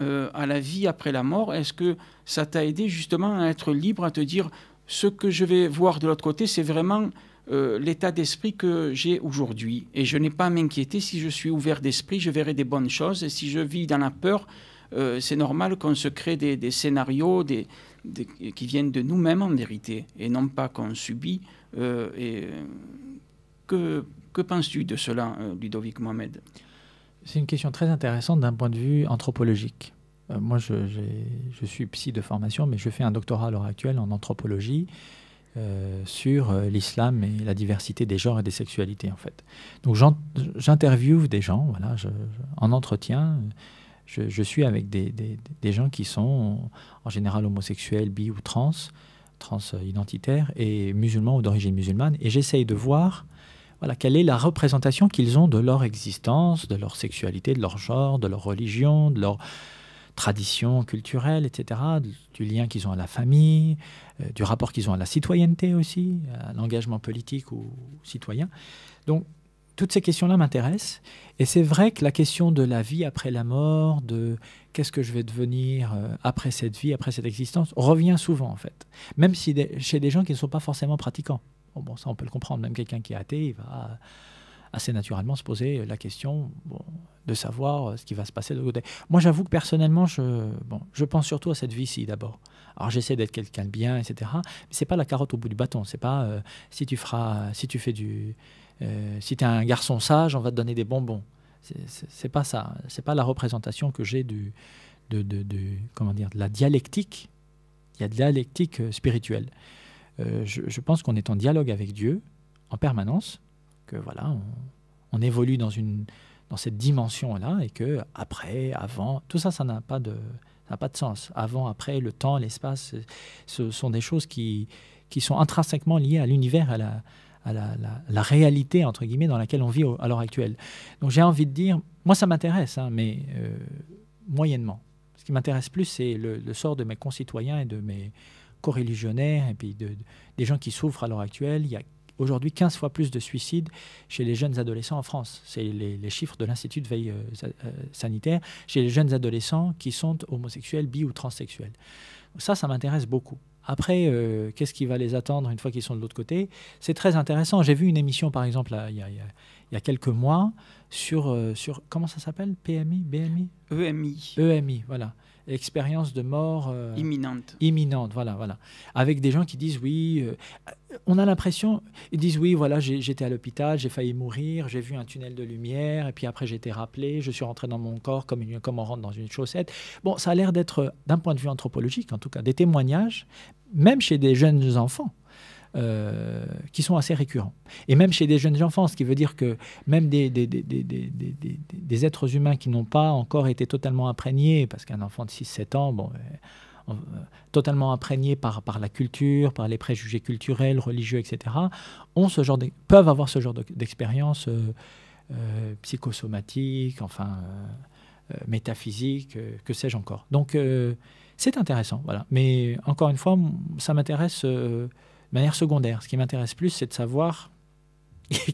à la vie après la mort? Est-ce que ça t'a aidé justement à être libre, à te dire ce que je vais voir de l'autre côté, c'est vraiment l'état d'esprit que j'ai aujourd'hui. Et je n'ai pas à m'inquiéter. Si je suis ouvert d'esprit, je verrai des bonnes choses. Et si je vis dans la peur, c'est normal qu'on se crée des scénarios qui viennent de nous-mêmes en vérité, et non pas qu'on subit. Que penses-tu de cela, Ludovic Mohamed? C'est une question très intéressante d'un point de vue anthropologique. Moi, je suis psy de formation, mais je fais un doctorat à l'heure actuelle en anthropologie sur l'islam et la diversité des genres et des sexualités, en fait. Donc, j'interviewe des gens, voilà, en entretien. Je suis avec des gens qui sont en général homosexuels, bi ou transidentitaires et musulmans ou d'origine musulmane. Et j'essaye de voir voilà, quelle est la représentation qu'ils ont de leur existence, de leur sexualité, de leur genre, de leur religion, de leur tradition culturelle, etc., du lien qu'ils ont à la famille, du rapport qu'ils ont à la citoyenneté aussi, à l'engagement politique ou citoyen. Donc, toutes ces questions-là m'intéressent. Et c'est vrai que la question de la vie après la mort, de qu'est-ce que je vais devenir après cette vie, après cette existence, revient souvent, en fait. Même si chez des gens qui ne sont pas forcément pratiquants. Bon, ça, on peut le comprendre. Même quelqu'un qui est athée, il va assez naturellement se poser la question de savoir ce qui va se passer de l'autre côté. Moi, j'avoue que personnellement, je pense surtout à cette vie-ci d'abord. Alors, j'essaie d'être quelqu'un de bien, etc. Mais c'est pas la carotte au bout du bâton. C'est pas si tu es un garçon sage, on va te donner des bonbons. C'est pas ça. C'est pas la représentation que j'ai de la dialectique. Il y a de la dialectique spirituelle. Je pense qu'on est en dialogue avec Dieu en permanence, que voilà, on évolue dans cette dimension-là, et que après, avant, tout ça, ça n'a pas de sens. Avant, après, le temps, l'espace, ce sont des choses qui sont intrinsèquement liées à l'univers, à la réalité, entre guillemets, dans laquelle on vit à l'heure actuelle. Donc j'ai envie de dire, moi ça m'intéresse, mais moyennement. Ce qui m'intéresse plus, c'est le sort de mes concitoyens et de mes co-religionnaires, et puis des gens qui souffrent à l'heure actuelle. Il y a aujourd'hui 15 fois plus de suicides chez les jeunes adolescents en France. C'est les chiffres de l'Institut de veille sanitaire, chez les jeunes adolescents qui sont homosexuels, bi ou transsexuels. Ça m'intéresse beaucoup. Après, qu'est-ce qui va les attendre une fois qu'ils sont de l'autre côté? C'est très intéressant. J'ai vu une émission, par exemple, il y a quelques mois, sur comment ça s'appelle? PMI? BMI? EMI. EMI, voilà. Expérience de mort imminente, voilà. Avec des gens qui disent oui, on a l'impression, ils disent oui, voilà, j'étais à l'hôpital, j'ai failli mourir, j'ai vu un tunnel de lumière, et puis après j'ai été rappelé, je suis rentré dans mon corps comme on rentre dans une chaussette. Bon, ça a l'air d'être, d'un point de vue anthropologique en tout cas, des témoignages, même chez des jeunes enfants, qui sont assez récurrents. Et même chez des jeunes enfants, ce qui veut dire que même des êtres humains qui n'ont pas encore été totalement imprégnés, parce qu'un enfant de 6-7 ans, totalement imprégné par la culture, par les préjugés culturels, religieux, etc., peuvent avoir ce genre d'expérience psychosomatique, métaphysique, que sais-je encore. Donc, c'est intéressant, voilà. Mais encore une fois, ça m'intéresse de manière secondaire. Ce qui m'intéresse plus, c'est de savoir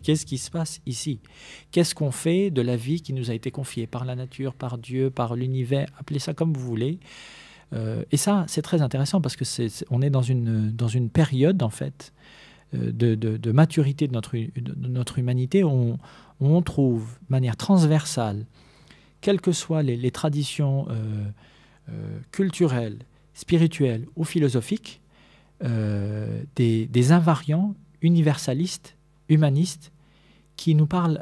qu'est-ce qui se passe ici. Qu'est-ce qu'on fait de la vie qui nous a été confiée par la nature, par Dieu, par l'univers, appelez ça comme vous voulez. Et ça, c'est très intéressant parce que on est dans une période, en fait, de maturité de notre humanité où on trouve de manière transversale, quelles que soient les traditions culturelles, spirituelles ou philosophiques, des invariants universalistes, humanistes, qui nous parlent,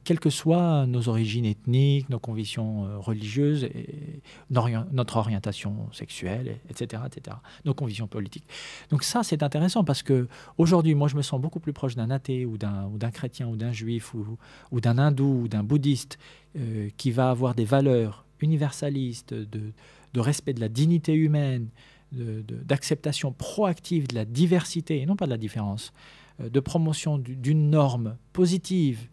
quelles que soient nos origines ethniques, nos convictions religieuses, et notre orientation sexuelle, etc., nos convictions politiques. Donc ça, c'est intéressant parce qu'aujourd'hui, moi, je me sens beaucoup plus proche d'un athée ou d'un chrétien ou d'un juif ou d'un hindou ou d'un bouddhiste qui va avoir des valeurs universalistes de respect de la dignité humaine, d'acceptation proactive de la diversité et non pas de la différence, de promotion d'une norme positive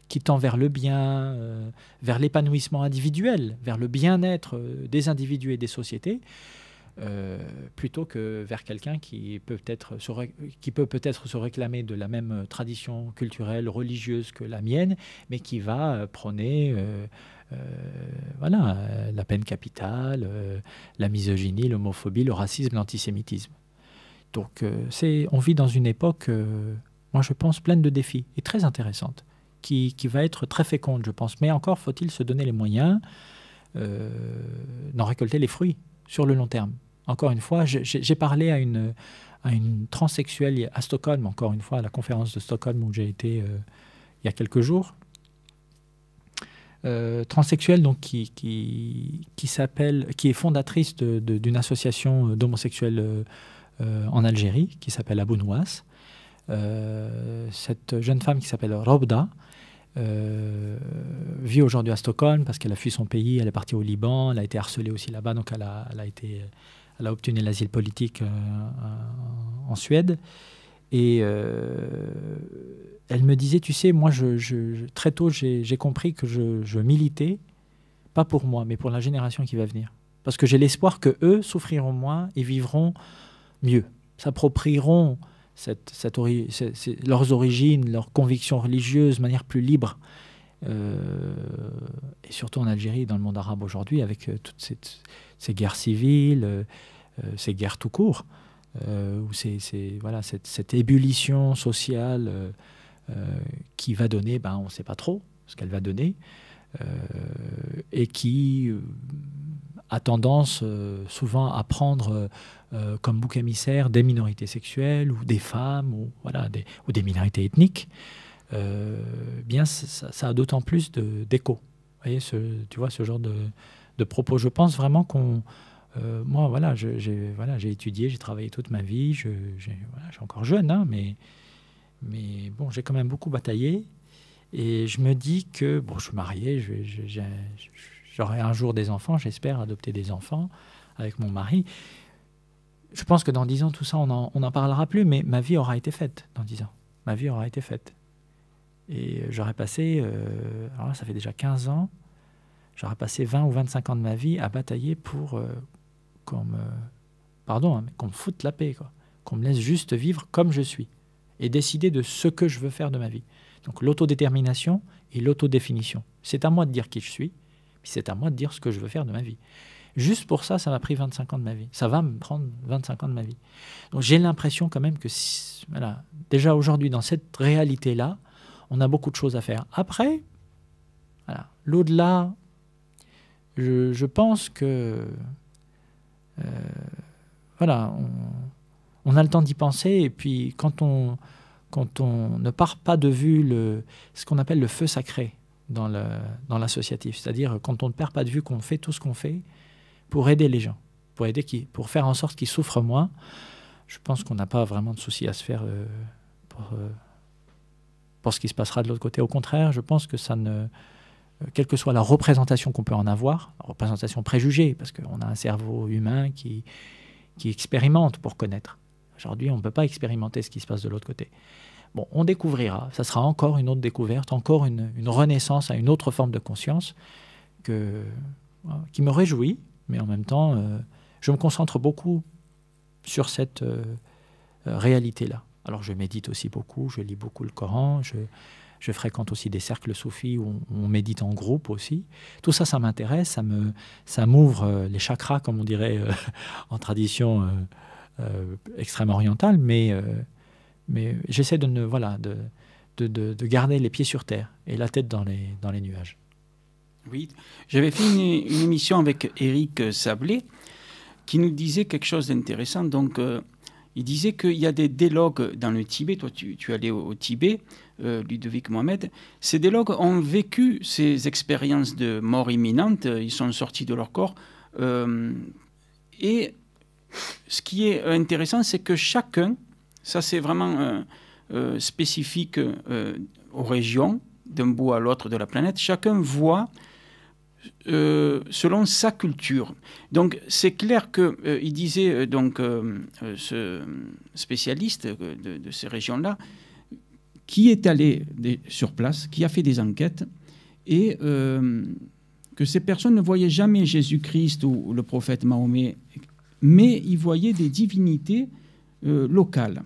qui tend vers le bien, vers l'épanouissement individuel, vers le bien-être des individus et des sociétés, plutôt que vers quelqu'un qui peut peut-être se réclamer de la même tradition culturelle, religieuse que la mienne, mais qui va prôner la peine capitale, la misogynie, l'homophobie, le racisme, l'antisémitisme. Donc on vit dans une époque, moi je pense, pleine de défis et très intéressante, qui va être très féconde, je pense. Mais encore faut-il se donner les moyens d'en récolter les fruits sur le long terme. Encore une fois, j'ai parlé à une transsexuelle à Stockholm, encore une fois, à la conférence de Stockholm où j'ai été il y a quelques jours. Transsexuelle donc, qui est fondatrice d'une association d'homosexuels en Algérie, qui s'appelle Abou Nouas. Cette jeune femme qui s'appelle Robda vit aujourd'hui à Stockholm parce qu'elle a fui son pays, elle est partie au Liban, elle a été harcelée aussi là-bas, donc elle a obtenu l'asile politique en Suède. Et elle me disait, tu sais, moi, très tôt, j'ai compris que je militais, pas pour moi, mais pour la génération qui va venir. Parce que j'ai l'espoir qu'eux souffriront moins et vivront mieux, s'approprieront leurs origines, leurs convictions religieuses de manière plus libre. Et surtout en Algérie, dans le monde arabe aujourd'hui, avec toutes ces guerres civiles, ces guerres tout court. où voilà, cette ébullition sociale qui va donner, on ne sait pas trop ce qu'elle va donner, et qui a tendance souvent à prendre comme bouc émissaire des minorités sexuelles ou des femmes ou, voilà, ou des minorités ethniques, bien ça a d'autant plus d'écho. Vous voyez, tu vois, ce genre de propos. Je pense vraiment qu'on... moi, voilà, j'ai étudié, j'ai travaillé toute ma vie, je suis encore jeune, hein, mais bon, j'ai quand même beaucoup bataillé. Et je me dis que, bon, je suis marié, j'aurai un jour des enfants, j'espère adopter des enfants avec mon mari. Je pense que dans 10 ans, tout ça, on n'en parlera plus, mais ma vie aura été faite dans 10 ans. Ma vie aura été faite. Et j'aurais passé, alors là, ça fait déjà 15 ans, j'aurais passé 20 ou 25 ans de ma vie à batailler pour qu'on me foute la paix, quoi. Qu'on me laisse juste vivre comme je suis et décider de ce que je veux faire de ma vie. Donc l'autodétermination et l'autodéfinition. C'est à moi de dire qui je suis, puis c'est à moi de dire ce que je veux faire de ma vie. Juste pour ça, ça m'a pris 25 ans de ma vie. Ça va me prendre 25 ans de ma vie. Donc j'ai l'impression quand même que, voilà, déjà aujourd'hui, dans cette réalité-là, on a beaucoup de choses à faire. Après, voilà, l'au-delà, je pense que voilà, on a le temps d'y penser, et puis quand on ne part pas de vue ce qu'on appelle le feu sacré dans l'associatif, c'est-à-dire quand on ne perd pas de vue qu'on fait tout ce qu'on fait pour aider les gens, pour faire en sorte qu'ils souffrent moins, je pense qu'on n'a pas vraiment de souci à se faire pour ce qui se passera de l'autre côté. Au contraire, je pense que quelle que soit la représentation qu'on peut en avoir, la représentation préjugée, parce qu'on a un cerveau humain qui expérimente pour connaître. Aujourd'hui, on ne peut pas expérimenter ce qui se passe de l'autre côté. Bon, on découvrira. Ça sera encore une autre découverte, encore une renaissance à une autre forme de conscience qui me réjouit, mais en même temps, je me concentre beaucoup sur cette réalité-là. Alors, je médite aussi beaucoup, je lis beaucoup le Coran, je fréquente aussi des cercles soufis où on médite en groupe aussi. Tout ça, ça m'intéresse, ça m'ouvre les chakras, comme on dirait en tradition extrême orientale, mais j'essaie de garder les pieds sur terre et la tête dans les nuages. Oui, j'avais fait une émission avec Éric Sablé qui nous disait quelque chose d'intéressant. Donc, il disait qu'il y a des délogues dans le Tibet. Toi, tu es allé au Tibet, Ludovic Mohamed. Ces délogues ont vécu ces expériences de mort imminente. Ils sont sortis de leur corps. Et ce qui est intéressant, c'est que chacun, ça c'est vraiment spécifique aux régions, d'un bout à l'autre de la planète, chacun voit selon sa culture. Donc c'est clair qu'il disait, ce spécialiste de ces régions-là, qui est allé sur place, qui a fait des enquêtes, et que ces personnes ne voyaient jamais Jésus-Christ ou le prophète Mahomet, mais ils voyaient des divinités locales.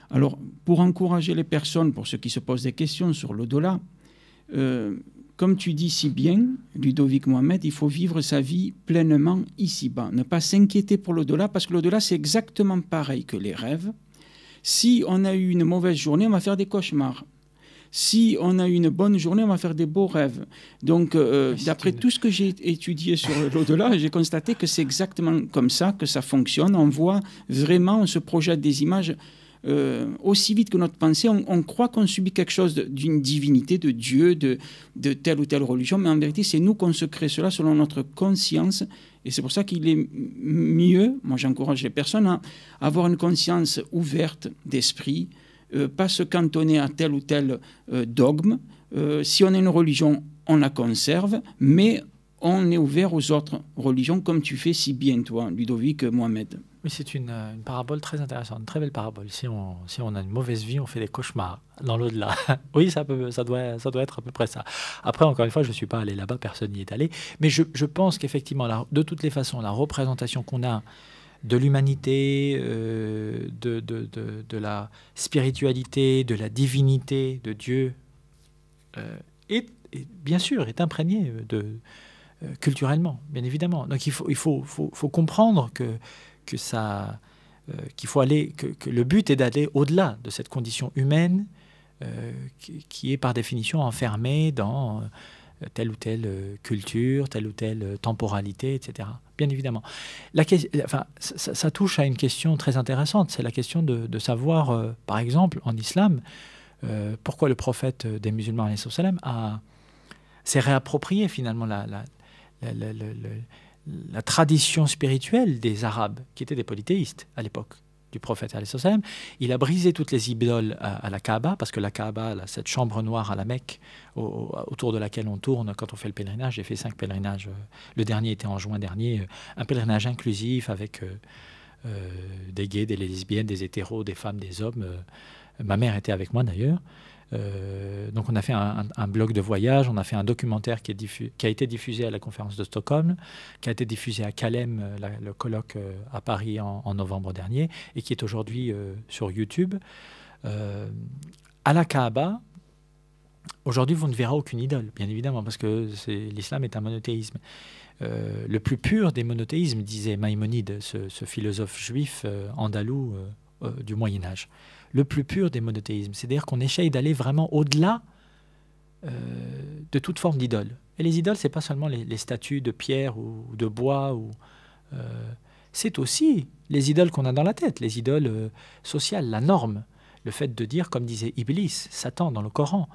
Alors, pour encourager les personnes, pour ceux qui se posent des questions sur l'au-delà, comme tu dis si bien, Ludovic Mohamed, il faut vivre sa vie pleinement ici-bas. Ne pas s'inquiéter pour l'au-delà, parce que l'au-delà, c'est exactement pareil que les rêves. Si on a eu une mauvaise journée, on va faire des cauchemars. Si on a eu une bonne journée, on va faire des beaux rêves. Donc, d'après tout ce que j'ai étudié sur l'au-delà, j'ai constaté que c'est exactement comme ça que ça fonctionne. On voit vraiment, on se projette des images aussi vite que notre pensée. On croit qu'on subit quelque chose d'une divinité, de Dieu, de telle ou telle religion, mais en vérité, c'est nous qu'on se crée cela selon notre conscience. Et c'est pour ça qu'il est mieux, moi j'encourage les personnes à avoir une conscience ouverte d'esprit, pas se cantonner à tel ou tel dogme. Si on a une religion, on la conserve, mais on est ouvert aux autres religions, comme tu fais si bien, toi, Ludovic Mohamed. Oui, c'est une parabole très intéressante, une très belle parabole. Si on a une mauvaise vie, on fait des cauchemars dans l'au-delà. Oui, ça doit être à peu près ça. Après, encore une fois, je ne suis pas allé là-bas, personne n'y est allé. Mais je pense qu'effectivement, de toutes les façons, la représentation qu'on a de l'humanité, de la spiritualité, de la divinité de Dieu, est bien sûr, est imprégnée culturellement, bien évidemment. Donc il faut comprendre que ça, qu'il faut aller, que le but est d'aller au-delà de cette condition humaine qui est par définition enfermée dans telle ou telle culture, telle ou telle temporalité, etc. Bien évidemment. Ça touche à une question très intéressante, c'est la question de savoir, par exemple, en islam, pourquoi le prophète des musulmans, alayhi salam, s'est réapproprié finalement la tradition spirituelle des Arabes, qui étaient des polythéistes à l'époque du prophète alayhi salam. Il a brisé toutes les idoles à la Kaaba, parce que la Kaaba, cette chambre noire à la Mecque, autour de laquelle on tourne quand on fait le pèlerinage. J'ai fait 5 pèlerinages. Le dernier était en juin dernier, un pèlerinage inclusif avec des gays, des lesbiennes, des hétéros, des femmes, des hommes. Ma mère était avec moi d'ailleurs. Donc on a fait un blog de voyage, on a fait un documentaire qui a été diffusé à la conférence de Stockholm, qui a été diffusé à Calem, le colloque à Paris en novembre dernier, et qui est aujourd'hui sur YouTube. À la Kaaba, aujourd'hui vous ne verrez aucune idole, bien évidemment, parce que l'islam est un monothéisme. Le plus pur des monothéismes, disait Maïmonide, ce philosophe juif andalou du Moyen-Âge. Le plus pur des monothéismes. C'est-à-dire qu'on essaye d'aller vraiment au-delà de toute forme d'idole. Et les idoles, ce n'est pas seulement les statues de pierre ou de bois. C'est aussi les idoles qu'on a dans la tête, les idoles sociales, la norme. Le fait de dire, comme disait Iblis, Satan dans le Coran,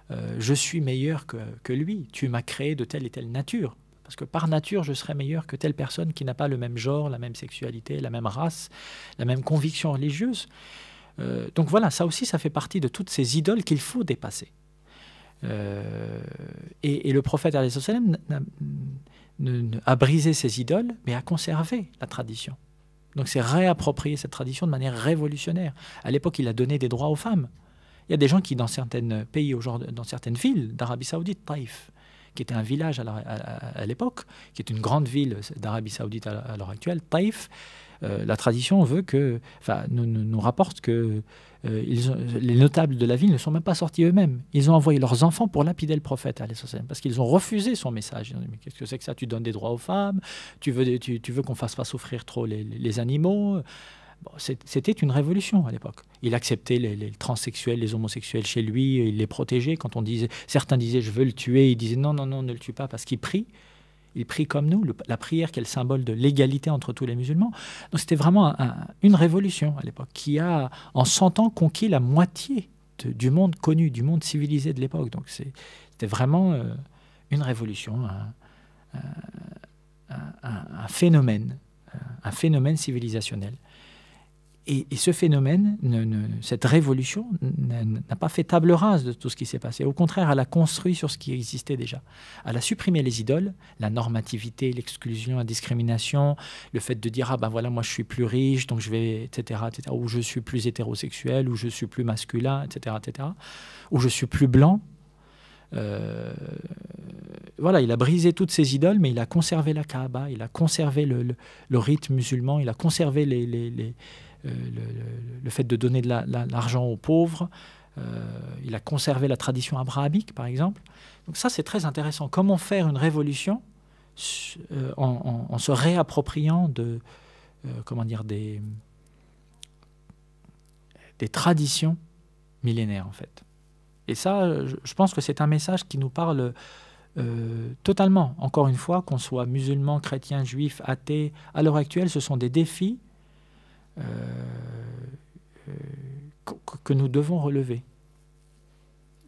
je suis meilleur que lui, tu m'as créé de telle et telle nature. Parce que par nature, je serais meilleur que telle personne qui n'a pas le même genre, la même sexualité, la même race, la même conviction religieuse. Donc voilà, ça aussi, ça fait partie de toutes ces idoles qu'il faut dépasser. Et le prophète alayhi salam a brisé ces idoles, mais a conservé la tradition. Donc c'est réapproprier cette tradition de manière révolutionnaire. À l'époque, il a donné des droits aux femmes. Il y a des gens qui, dans certains pays, dans certaines villes d'Arabie Saoudite, Taïf, qui était un village à l'époque, qui est une grande ville d'Arabie Saoudite à l'heure actuelle, Taïf, la tradition veut nous rapporte que les notables de la ville ne sont même pas sortis eux-mêmes. Ils ont envoyé leurs enfants pour lapider le prophète, parce qu'ils ont refusé son message. Ils ont dit, mais qu'est-ce que c'est que ça? Tu donnes des droits aux femmes, tu veux qu'on fasse pas souffrir trop les animaux. Bon, c'était une révolution à l'époque. Il acceptait les transsexuels, les homosexuels chez lui, il les protégeait. Quand certains disaient je veux le tuer, il disait non, ne le tue pas, parce qu'il prie. Il prie comme nous, la prière qui est le symbole de l'égalité entre tous les musulmans. Donc c'était vraiment une révolution à l'époque qui a, en 100 ans, conquis la moitié du monde connu, du monde civilisé de l'époque. Donc c'était vraiment une révolution, un phénomène civilisationnel. Et ce phénomène, cette révolution, n'a pas fait table rase de tout ce qui s'est passé. Au contraire, elle a construit sur ce qui existait déjà. Elle a supprimé les idoles, la normativité, l'exclusion, la discrimination, le fait de dire « Ah ben voilà, moi je suis plus riche, donc je vais... » etc., ou « Je suis plus hétérosexuel, ou je suis plus masculin, etc., etc. » ou « Je suis plus blanc. » Voilà, il a brisé toutes ces idoles, mais il a conservé la Kaaba, il a conservé le rite musulman, il a conservé le fait de donner de l'argent aux pauvres, il a conservé la tradition abrahamique, par exemple. Donc ça, c'est très intéressant. Comment faire une révolution en se réappropriant des traditions millénaires, en fait. Et ça, je pense que c'est un message qui nous parle totalement. Encore une fois, qu'on soit musulman, chrétien, juif, athée, à l'heure actuelle, ce sont des défis que nous devons relever.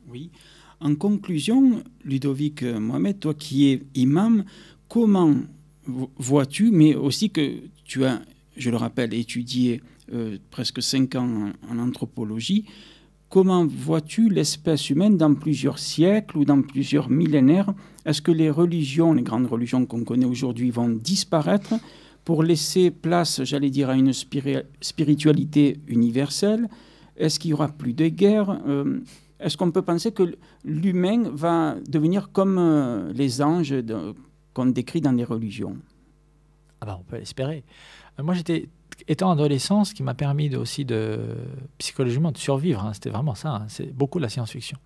Oui. En conclusion, Ludovic Mohamed, toi qui es imam, comment vois-tu, mais aussi que tu as, je le rappelle, étudié presque 5 ans en anthropologie, comment vois-tu l'espèce humaine dans plusieurs siècles ou dans plusieurs millénaires? Est-ce que les religions, les grandes religions qu'on connaît aujourd'hui vont disparaître pour laisser place, j'allais dire, à une spiritualité universelle? Est-ce qu'il y aura plus de guerres? Est-ce qu'on peut penser que l'humain va devenir comme les anges qu'on décrit dans les religions? On peut l'espérer. Moi, étant adolescent, ce qui m'a permis psychologiquement de survivre, c'était vraiment ça, c'est beaucoup la science-fiction.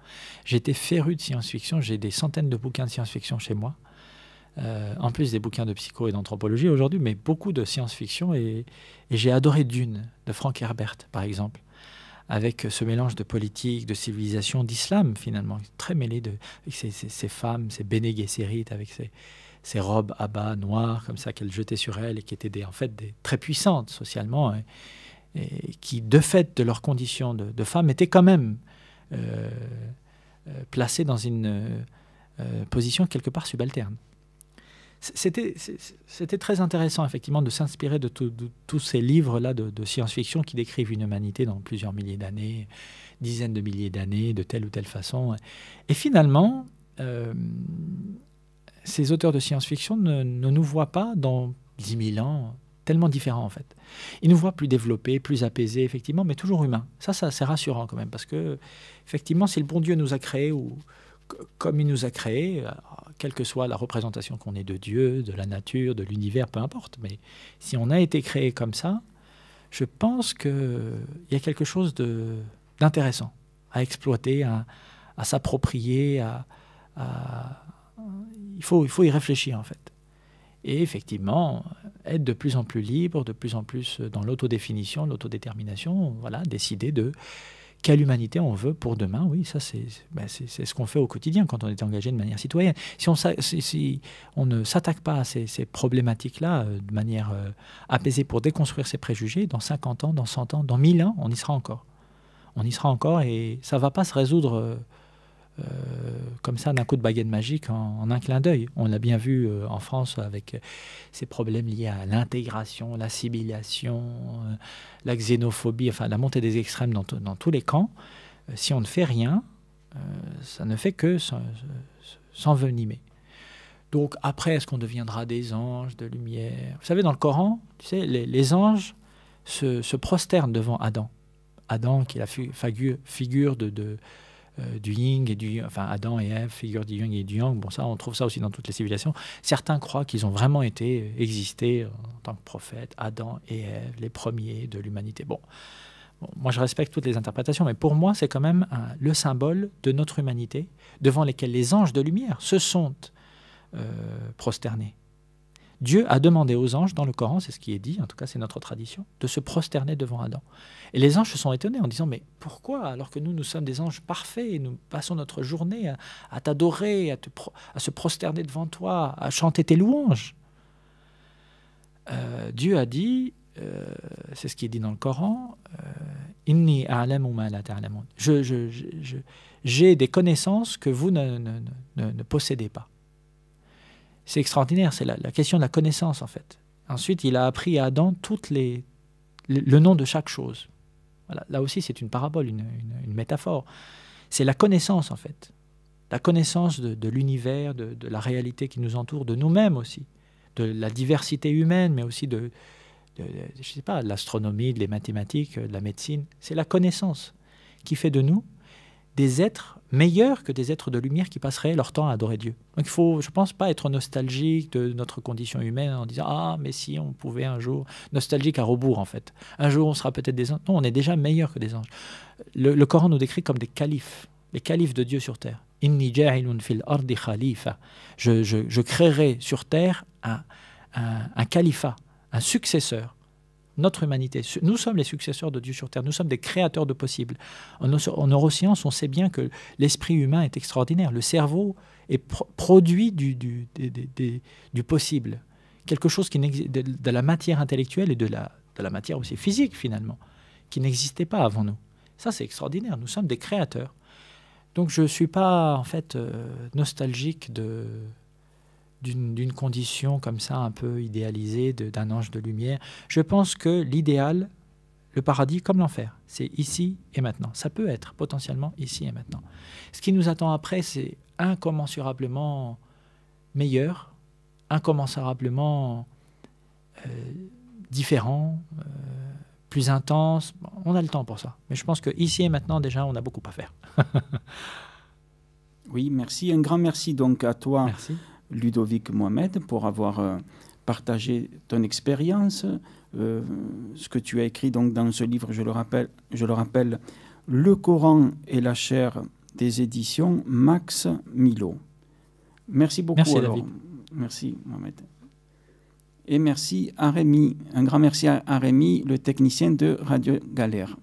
J'étais féru de science-fiction, j'ai des centaines de bouquins de science-fiction chez moi. en plus des bouquins de psycho et d'anthropologie aujourd'hui, mais beaucoup de science-fiction. Et j'ai adoré Dune, de Frank Herbert, par exemple, avec ce mélange de politique, de civilisation, d'islam, finalement, très mêlé avec ces femmes, ces Bene Gesserit, avec ces robes abba noires, comme ça, qu'elle jetait sur elle, et qui étaient en fait très puissantes socialement, et qui, de fait de leurs conditions de femmes, étaient quand même placées dans une position quelque part subalterne. C'était très intéressant, effectivement, de s'inspirer de tous ces livres-là de science-fiction qui décrivent une humanité dans plusieurs milliers d'années, dizaines de milliers d'années, de telle ou telle façon. Et finalement, ces auteurs de science-fiction ne nous voient pas dans 10 000 ans tellement différents, en fait. Ils nous voient plus développés, plus apaisés, effectivement, mais toujours humains. Ça c'est rassurant quand même, parce que, effectivement, si le bon Dieu nous a créés, ou comme il nous a créés, quelle que soit la représentation qu'on ait de Dieu, de la nature, de l'univers, peu importe, mais si on a été créé comme ça, je pense qu'il y a quelque chose d'intéressant à exploiter, à s'approprier, il faut y réfléchir, en fait. Et effectivement, être de plus en plus libre, de plus en plus dans l'autodéfinition, l'autodétermination, voilà, décider de quelle humanité on veut pour demain. Oui, ça c'est ce qu'on fait au quotidien quand on est engagé de manière citoyenne. Si on ne s'attaque pas à ces problématiques-là de manière apaisée pour déconstruire ces préjugés, dans 50 ans, dans 100 ans, dans 1000 ans, on y sera encore. On y sera encore, et ça ne va pas se résoudre comme ça d'un coup de baguette magique en un clin d'œil. On l'a bien vu en France avec ces problèmes liés à l'intégration, l'assimilation, la xénophobie, enfin la montée des extrêmes dans tous les camps. Si on ne fait rien, ça ne fait que s'envenimer. Donc après, est-ce qu'on deviendra des anges de lumière? Vous savez, dans le Coran, tu sais, les anges se prosternent devant Adam. Adam qui est la figure du yin et du yang, enfin Adam et Ève, figure du yin et du yang. Bon, ça, on trouve ça aussi dans toutes les civilisations. Certains croient qu'ils ont vraiment existé en tant que prophètes, Adam et Ève, les premiers de l'humanité. Bon, moi je respecte toutes les interprétations, mais pour moi c'est quand même le symbole de notre humanité, devant lesquels les anges de lumière se sont prosternés. Dieu a demandé aux anges, dans le Coran, c'est ce qui est dit, en tout cas c'est notre tradition, de se prosterner devant Adam. Et les anges se sont étonnés en disant, mais pourquoi, alors que nous sommes des anges parfaits, et nous passons notre journée à t'adorer, à se prosterner devant toi, à chanter tes louanges. Dieu a dit, c'est ce qui est dit dans le Coran, « Inni a'lamu ma la ta'lamun » j'ai des connaissances que vous ne possédez pas. C'est extraordinaire, c'est la question de la connaissance en fait. Ensuite, il a appris à Adam le nom de chaque chose. Voilà. Là aussi, c'est une parabole, une métaphore. C'est la connaissance en fait. La connaissance de l'univers, de la réalité qui nous entoure, de nous-mêmes aussi, de la diversité humaine, mais aussi de l'astronomie, de les mathématiques, de la médecine. C'est la connaissance qui fait de nous des êtres meilleurs que des êtres de lumière qui passeraient leur temps à adorer Dieu. Donc il faut, je pense, pas être nostalgique de notre condition humaine en disant « Ah, mais si on pouvait un jour… » Nostalgique à rebours, en fait. Un jour, on sera peut-être des anges. Non, on est déjà meilleurs que des anges. Le Coran nous décrit comme des califes, les califes de Dieu sur terre. « Inni ja'ilun fil ardi khalifa » Je créerai sur terre un califat, un successeur. Notre humanité. Nous sommes les successeurs de Dieu sur Terre. Nous sommes des créateurs de possibles. En neurosciences, on sait bien que l'esprit humain est extraordinaire. Le cerveau est produit du possible. Quelque chose qui de la matière intellectuelle et de la matière aussi physique, finalement, qui n'existait pas avant nous. Ça, c'est extraordinaire. Nous sommes des créateurs. Donc, je ne suis pas, en fait, nostalgique d'une condition comme ça un peu idéalisée d'un ange de lumière. Je pense que l'idéal, le paradis comme l'enfer, c'est ici et maintenant. Ça peut être potentiellement ici et maintenant. Ce qui nous attend après, c'est incommensurablement meilleur, incommensurablement différent, plus intense. Bon, on a le temps pour ça. Mais je pense que ici et maintenant, déjà, on a beaucoup à faire. Oui, merci. Un grand merci donc à toi. Merci. Ludovic Mohamed, pour avoir partagé ton expérience, ce que tu as écrit donc dans ce livre, je le rappelle, Le Coran et la chair des éditions Max Milo. Merci beaucoup. Merci, alors, David. Merci, Mohamed. Et merci à Rémi, un grand merci à Rémi, le technicien de Radio Galère.